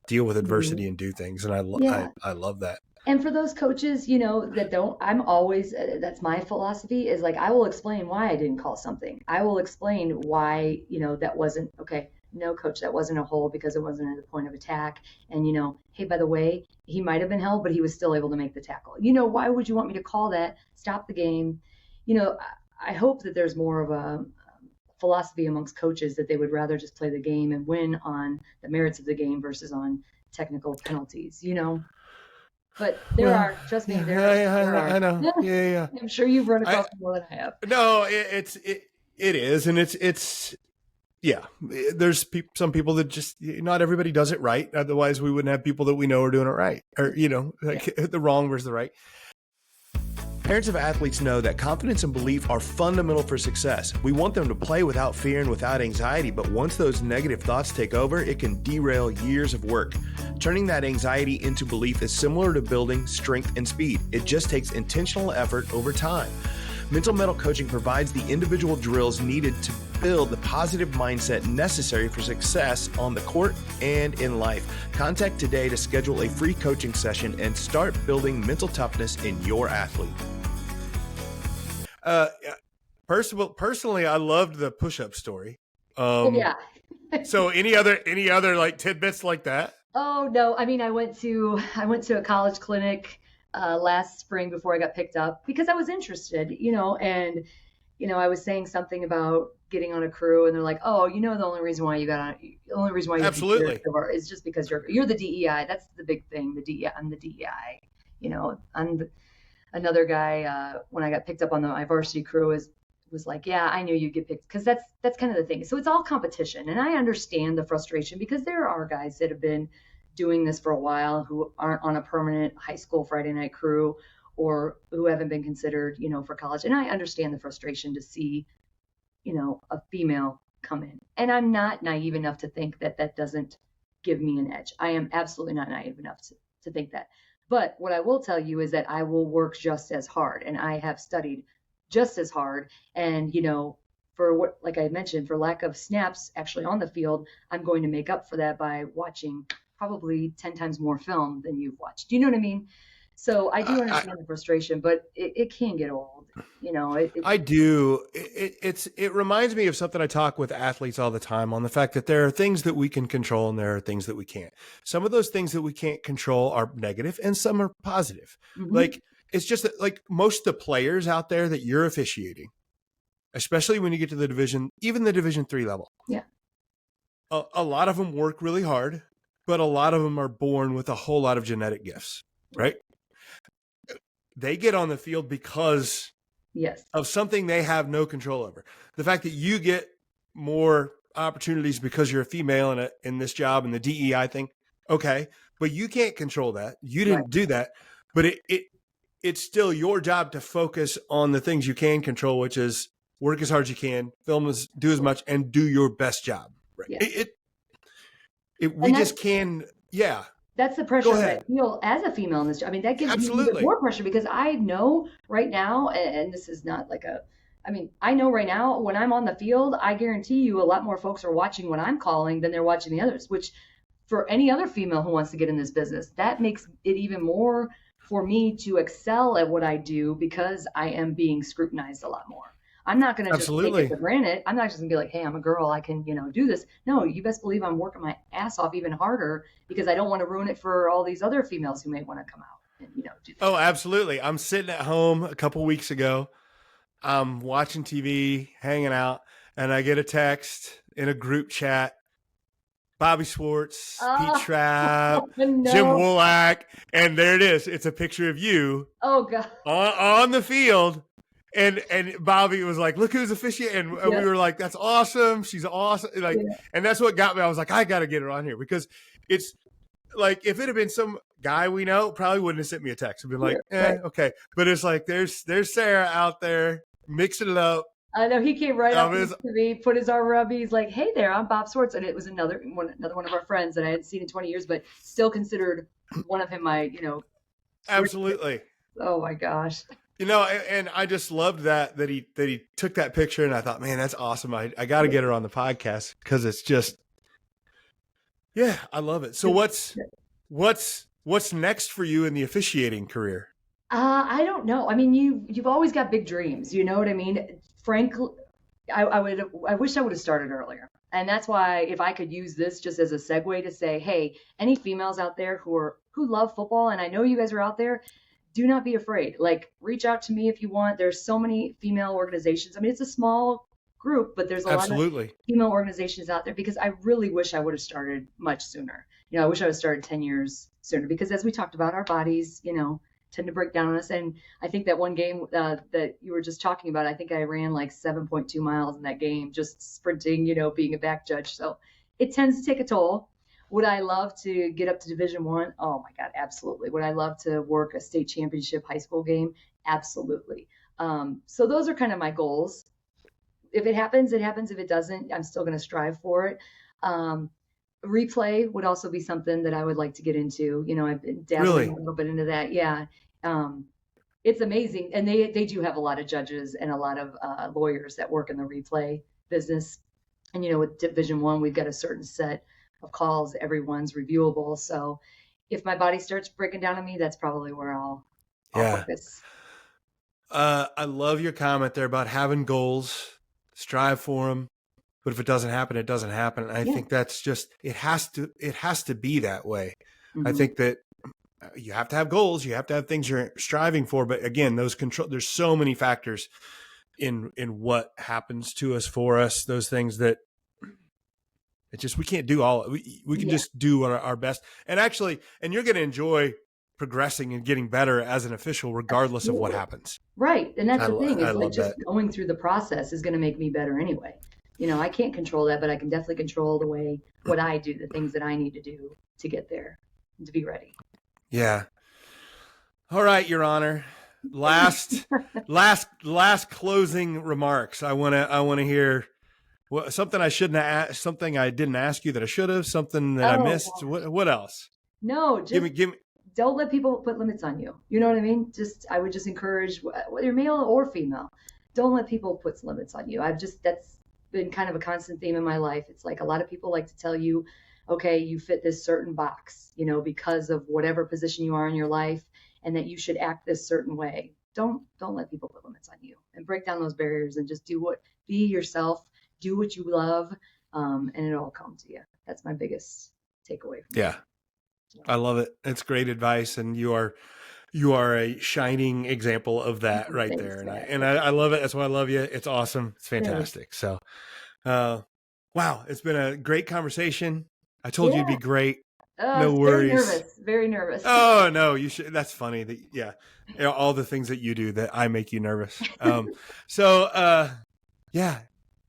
deal with adversity and do things. And I love that. And for those coaches, that don't, I'm always, that's my philosophy is like, I will explain why I didn't call something. I will explain why, that wasn't, okay, no coach, that wasn't a hold because it wasn't at the point of attack. And, hey, by the way, he might've been held, but he was still able to make the tackle. Why would you want me to call that? Stop the game. I hope that there's more of a philosophy amongst coaches that they would rather just play the game and win on the merits of the game versus on technical penalties, But trust me, there are. I know. Yeah. I'm sure you've run across more than I have. No, it is. And it's there's some people that just, not everybody does it right. Otherwise we wouldn't have people that we know are doing it right or, the wrong versus the right. Parents of athletes know that confidence and belief are fundamental for success. We want them to play without fear and without anxiety, but once those negative thoughts take over, it can derail years of work. Turning that anxiety into belief is similar to building strength and speed. It just takes intentional effort over time. Mental Mettle Coaching provides the individual drills needed to build the positive mindset necessary for success on the court and in life. Contact today to schedule a free coaching session and start building mental toughness in your athlete. Personally, I loved the push-up story. Yeah. So any other like tidbits like that? Oh no. I mean, I went to a college clinic last spring before I got picked up because I was interested, and I was saying something about getting on a crew and they're like, oh, the only reason why you got on, the only reason why you absolutely is just because you're the DEI. That's the big thing. The DEI, I'm the DEI, another guy, when I got picked up on my varsity crew was like, yeah, I knew you'd get picked because that's kind of the thing. So it's all competition. And I understand the frustration because there are guys that have been doing this for a while who aren't on a permanent high school Friday night crew or who haven't been considered, for college. And I understand the frustration to see, a female come in. And I'm not naive enough to think that doesn't give me an edge. I am absolutely not naive enough to think that. But what I will tell you is that I will work just as hard and I have studied just as hard. And, for what, like I mentioned, for lack of snaps actually on the field, I'm going to make up for that by watching probably 10 times more film than you've watched. Do you know what I mean? So I do understand the frustration, but it can get old. I do. It reminds me of something I talk with athletes all the time on the fact that there are things that we can control and there are things that we can't. Some of those things that we can't control are negative and some are positive. Mm-hmm. Like it's just that, like most of the players out there that you're officiating, especially when you get to the division, even the Division III level. Yeah. A lot of them work really hard, but a lot of them are born with a whole lot of genetic gifts, right? They get on the field because of something they have no control over. The fact that you get more opportunities because you're a female in this job and the DEI thing, okay, but you can't control that. You didn't do that, but it's still your job to focus on the things you can control, which is work as hard as you can, do as much, and do your best job. Right? Yeah. We just can, yeah. That's the pressure that I feel as a female in this job. I mean, that gives me even more pressure because I know right now, and this is not like I know right now when I'm on the field, I guarantee you a lot more folks are watching what I'm calling than they're watching the others, which for any other female who wants to get in this business, that makes it even more for me to excel at what I do because I am being scrutinized a lot more. I'm not going to just take Absolutely. it for granted. I'm not just going to be like, hey, I'm a girl. I can, do this. No, you best believe I'm working my ass off even harder because I don't want to ruin it for all these other females who may want to come out and, do Oh, things. absolutely. I'm sitting at home a couple weeks ago. I'm watching TV, hanging out, and I get a text in a group chat. Bobby Schwartz, Pete Oh, Trapp, Jim no. Woolak, and there it is. It's a picture of you Oh, God. on the field. And Bobby was like, "Look who's officiating," and Yeah. we were like, "That's awesome! She's awesome!" Like, Yeah. and that's what got me. I was like, "I got to get her on here," because it's like if it had been some guy we know, probably wouldn't have sent me a text. I'd been like, Right. okay. But it's like there's Sarah out there mixing it up. I know he came right up it's- to me, put his arm around me. He's like, "Hey there, I'm Bob Swartz," and it was another one of our friends that I hadn't seen in 20 years, but still considered one of him my, Absolutely. Oh my gosh. And I just loved that he took that picture, and I thought, man, that's awesome. I got to get her on the podcast because it's just, yeah, I love it. So what's next for you in the officiating career? I don't know. I mean, you've always got big dreams. You know what I mean? Frankly, I wish I would have started earlier. And that's why if I could use this just as a segue to say, hey, any females out there who love football, and I know you guys are out there, do not be afraid. Like, reach out to me if you want. There's so many female organizations. I mean, it's a small group, but there's a lot of female organizations out there because I really wish I would have started much sooner. I wish I would have started 10 years sooner because as we talked about, our bodies, tend to break down on us. And I think that one game that you were just talking about, I think I ran like 7.2 miles in that game, just sprinting, being a back judge. So it tends to take a toll. Would I love to get up to Division I? Oh my God, absolutely. Would I love to work a state championship high school game? Absolutely. So those are kind of my goals. If it happens, it happens. If it doesn't, I'm still going to strive for it. Replay would also be something that I would like to get into. I've been dabbling a little bit into that. Yeah. It's amazing. And they do have a lot of judges and a lot of lawyers that work in the replay business. And, with Division I, we've got a certain set of calls. Everyone's reviewable. So if my body starts breaking down on me, that's probably where I'll focus. I love your comment there about having goals, strive for them. But if it doesn't happen, it doesn't happen. And I think that's just, it has to be that way. Mm-hmm. I think that you have to have goals. You have to have things you're striving for. But again, there's so many factors in what happens to us, for us, those things that we can't do all. We can just do our best. And actually, and you're going to enjoy progressing and getting better as an official, regardless of what happens. Right. And that's the thing. It's like just that. Going through the process is going to make me better anyway. I can't control that, but I can definitely control what I do, the things that I need to do to get there and to be ready. Yeah. All right, Your Honor. Last closing remarks. I want to hear something I shouldn't have asked, something I didn't ask you that I should have, something that I missed. What else? No, just give me. Don't let people put limits on you. You know what I mean? I would just encourage, whether you're male or female, don't let people put limits on you. That's been kind of a constant theme in my life. It's like a lot of people like to tell you, okay, you fit this certain box, because of whatever position you are in your life, and that you should act this certain way. Don't let people put limits on you, and break down those barriers and just be yourself, do what you love, and it'll all come to you. That's my biggest takeaway. Yeah. I love it. It's great advice. And you are a shining example of that right there. And I love it. That's why I love you. It's awesome. It's fantastic. So, wow, it's been a great conversation. I told you it'd be great. No worries. Very nervous. Oh no, you should. That's funny. All the things that you do that I make you nervous. Yeah.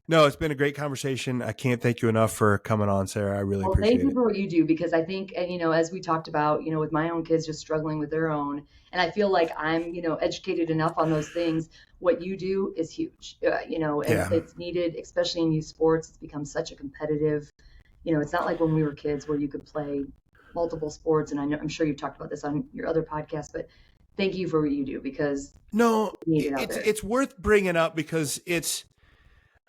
No, it's been a great conversation. I can't thank you enough for coming on, Sarah. I really appreciate it. Thank you for what you do, because I think, and as we talked about, with my own kids just struggling with their own, and I feel like I'm, educated enough on those things. What you do is huge, and it's needed, especially in youth sports. It's become such a competitive, it's not like when we were kids where you could play multiple sports. And I'm sure you've talked about this on your other podcast, but thank you for what you do, because it's worth bringing up, because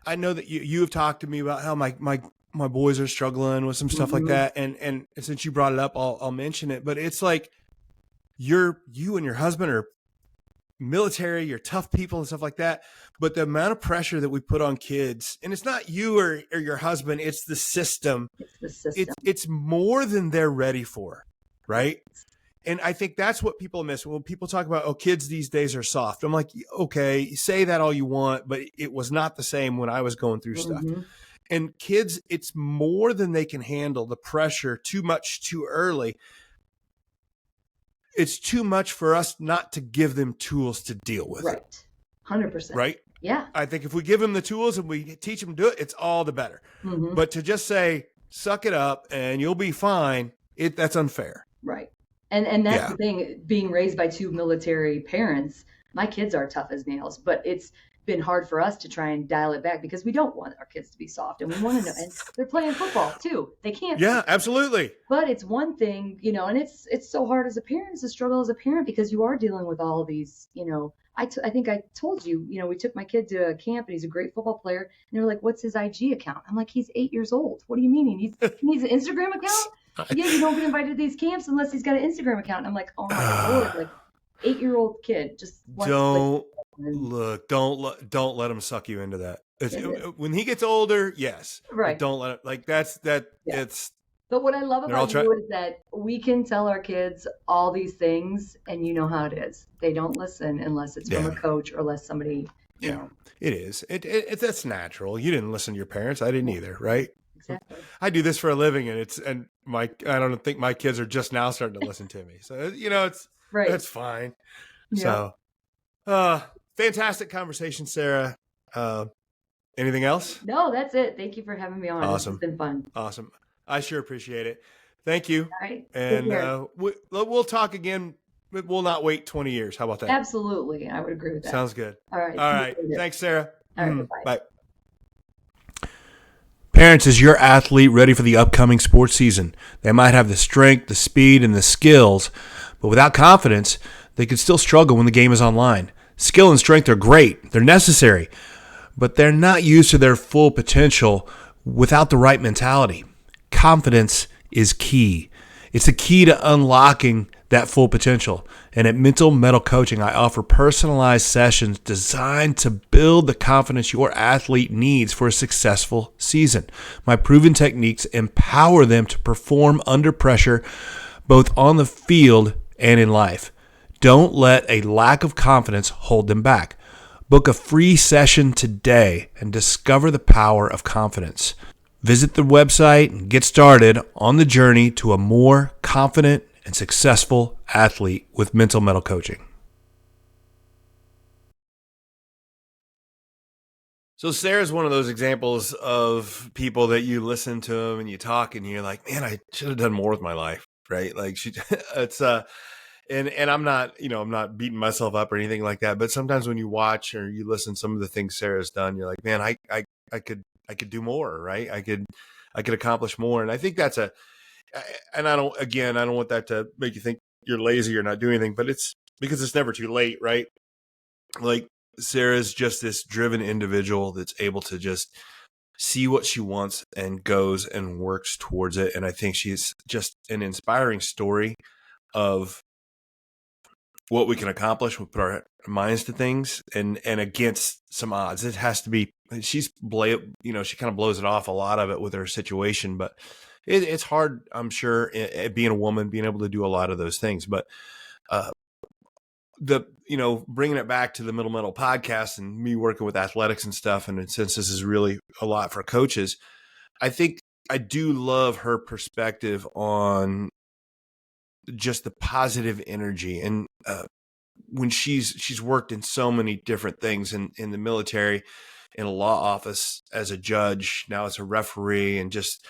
I know that you have talked to me about how my boys are struggling with some stuff like that. And since you brought it up, I'll mention it, but it's like you and your husband are military, you're tough people and stuff like that. But the amount of pressure that we put on kids, and it's not you or your husband, it's the system. It's the system. It's more than they're ready for, right? And I think that's what people miss when people talk about, oh, kids these days are soft. I'm like, okay, say that all you want, but it was not the same when I was going through stuff. And kids, it's more than they can handle, the pressure, too much too early. It's too much for us not to give them tools to deal with it. 100%. Right? Yeah. I think if we give them the tools and we teach them to do it, it's all the better. But to just say, suck it up and you'll be fine, that's unfair. Right. And that's the thing, being raised by two military parents, my kids are tough as nails, but it's been hard for us to try and dial it back because we don't want our kids to be soft and we want to know, and they're playing football too. They can't. Yeah, absolutely. But it's one thing, and it's so hard as a parent, it's a struggle as a parent because you are dealing with all of these, I think I told you, we took my kid to a camp and he's a great football player. And they're like, what's his IG account? I'm like, he's 8 years old. What do you mean? He needs an Instagram account? Yeah, you don't get invited to these camps unless he's got an Instagram account. And I'm like, oh my Lord, like 8-year-old kid just don't let him suck you into that. When he gets older, yes, right. Don't let it it's. But what I love about you is that we can tell our kids all these things, and you know how it is. They don't listen unless it's from a coach or unless somebody. You know. It is. That's natural. You didn't listen to your parents. I didn't either, right? Exactly. I do this for a living, and I don't think my kids are just now starting to listen to me. So it's right. That's fine. Yeah. So, fantastic conversation, Sarah. Anything else? No, that's it. Thank you for having me on. Awesome. It's been fun. Awesome. I sure appreciate it. Thank you. All right. And we'll talk again. We'll not wait 20 years. How about that? Absolutely. I would agree with that. Sounds good. All right. All right. Thanks, Sarah. All right. Bye. Parents, is your athlete ready for the upcoming sports season? They might have the strength, the speed, and the skills, but without confidence, they could still struggle when the game is online. Skill and strength are great. They're necessary, but they're not used to their full potential without the right mentality. Confidence is key. It's the key to unlocking that full potential. And at Mental Mettle Coaching, I offer personalized sessions designed to build the confidence your athlete needs for a successful season. My proven techniques empower them to perform under pressure, both on the field and in life. Don't let a lack of confidence hold them back. Book a free session today and discover the power of confidence. Visit the website and get started on the journey to a more confident and successful athlete with Mental Mettle Coaching. So Sarah's one of those examples of people that you listen to them and you talk and you're like, man, I should have done more with my life, right? Like it's and I'm not, I'm not beating myself up or anything like that. But sometimes when you watch or you listen to some of the things Sarah's done, you're like, man, I could do more, right? I could accomplish more. And I think that's and I don't want that to make you think you're lazy or not doing anything, but it's because it's never too late, right? Like Sarah's just this driven individual that's able to just see what she wants and goes and works towards it. And I think she's just an inspiring story of what we can accomplish when we put our minds to things and against some odds. It has to be, she kind of blows it off a lot of it with her situation, but it's hard, I'm sure, being a woman, being able to do a lot of those things. But bringing it back to the Mental Mettle Podcast and me working with athletics and stuff, and since this is really a lot for coaches, I think I do love her perspective on just the positive energy. And when she's worked in so many different things in the military, in a law office, as a judge, now as a referee, and just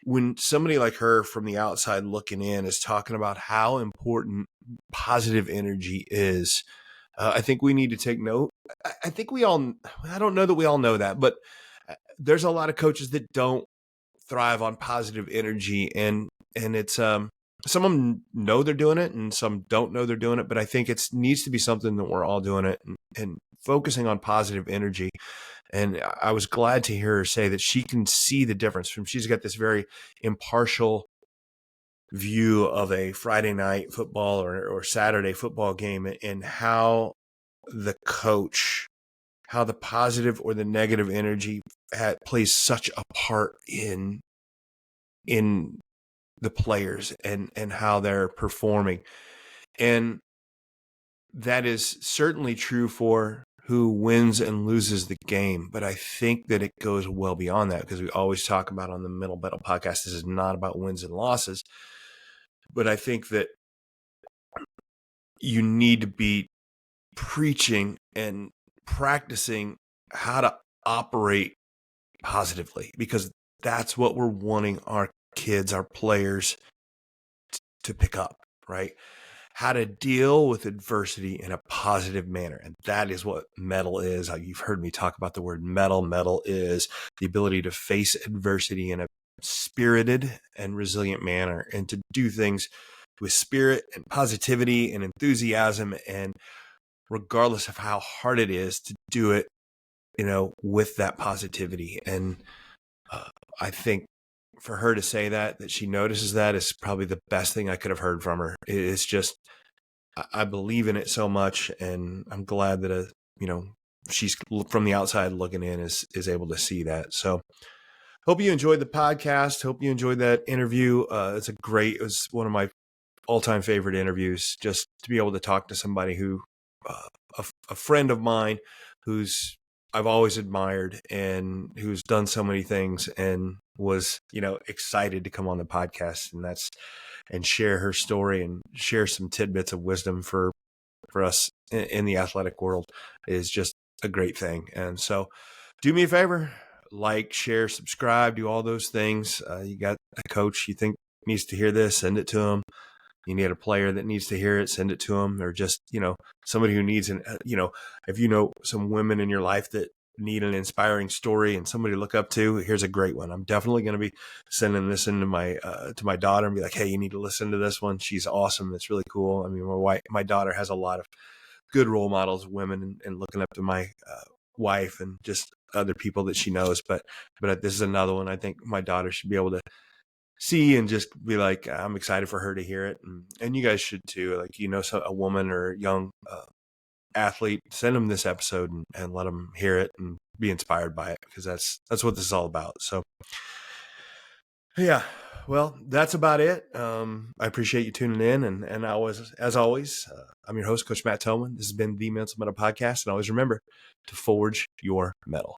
when somebody like her from the outside looking in is talking about how important positive energy is, I think we need to take note. I think I don't know that we all know that, but there's a lot of coaches that don't thrive on positive energy, and it's some of them know they're doing it and some don't know they're doing it, but I think it needs to be something that we're all doing it and focusing on positive energy. And I was glad to hear her say that she can see the difference she's got this very impartial view of a Friday night football or Saturday football game and how the coach, how the positive or the negative energy plays such a part in the players and how they're performing. And that is certainly true for who wins and loses the game. But I think that it goes well beyond that, because we always talk about on the Mental Mettle Podcast, this is not about wins and losses. But I think that you need to be preaching and practicing how to operate positively, because that's what we're wanting our kids, our players to pick up, right? How to deal with adversity in a positive manner. And that is what mettle is. You've heard me talk about the word mettle. Mettle is the ability to face adversity in a spirited and resilient manner, and to do things with spirit and positivity and enthusiasm, and regardless of how hard it is, to do it, with that positivity. And I think for her to say that she notices that is probably the best thing I could have heard from her. It's just, I believe in it so much, and I'm glad that, she's from the outside looking in is able to see that. So hope you enjoyed the podcast. Hope you enjoyed that interview. It was one of my all-time favorite interviews, just to be able to talk to somebody who, a friend of mine I've always admired, and who's done so many things, and was, excited to come on the podcast and share her story and share some tidbits of wisdom for us in the athletic world, is just a great thing. And so do me a favor, like, share, subscribe, do all those things. You got a coach you think needs to hear this, send it to him. You need a player that needs to hear it, send it to them. Or just, somebody who needs if some women in your life that need an inspiring story and somebody to look up to, here's a great one. I'm definitely going to be sending this into to my daughter and be like, hey, you need to listen to this one. She's awesome. It's really cool. I mean, my daughter has a lot of good role models, women, and looking up to my wife and just other people that she knows. But this is another one I think my daughter should be able to see and just be like, I'm excited for her to hear it. And you guys should too. Like, a woman or a young athlete, send them this episode and let them hear it and be inspired by it, because that's what this is all about. So yeah, well, that's about it. I appreciate you tuning in. And as always, I'm your host, Coach Matt Thomann. This has been the Mental Mettle Podcast. And always remember to forge your mettle.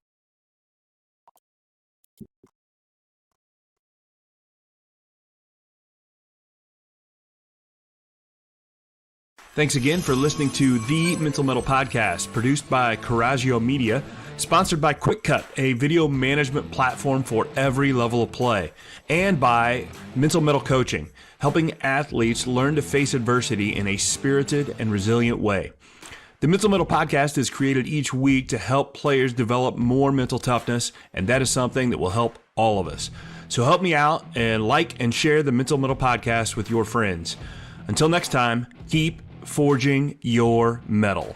Thanks again for listening to the Mental Mettle Podcast, produced by Coraggio Media, sponsored by QuickCut, a video management platform for every level of play, and by Mental Mettle Coaching, helping athletes learn to face adversity in a spirited and resilient way. The Mental Mettle Podcast is created each week to help players develop more mental toughness, and that is something that will help all of us. So help me out and like and share the Mental Mettle Podcast with your friends. Until next time, keep forging your mettle.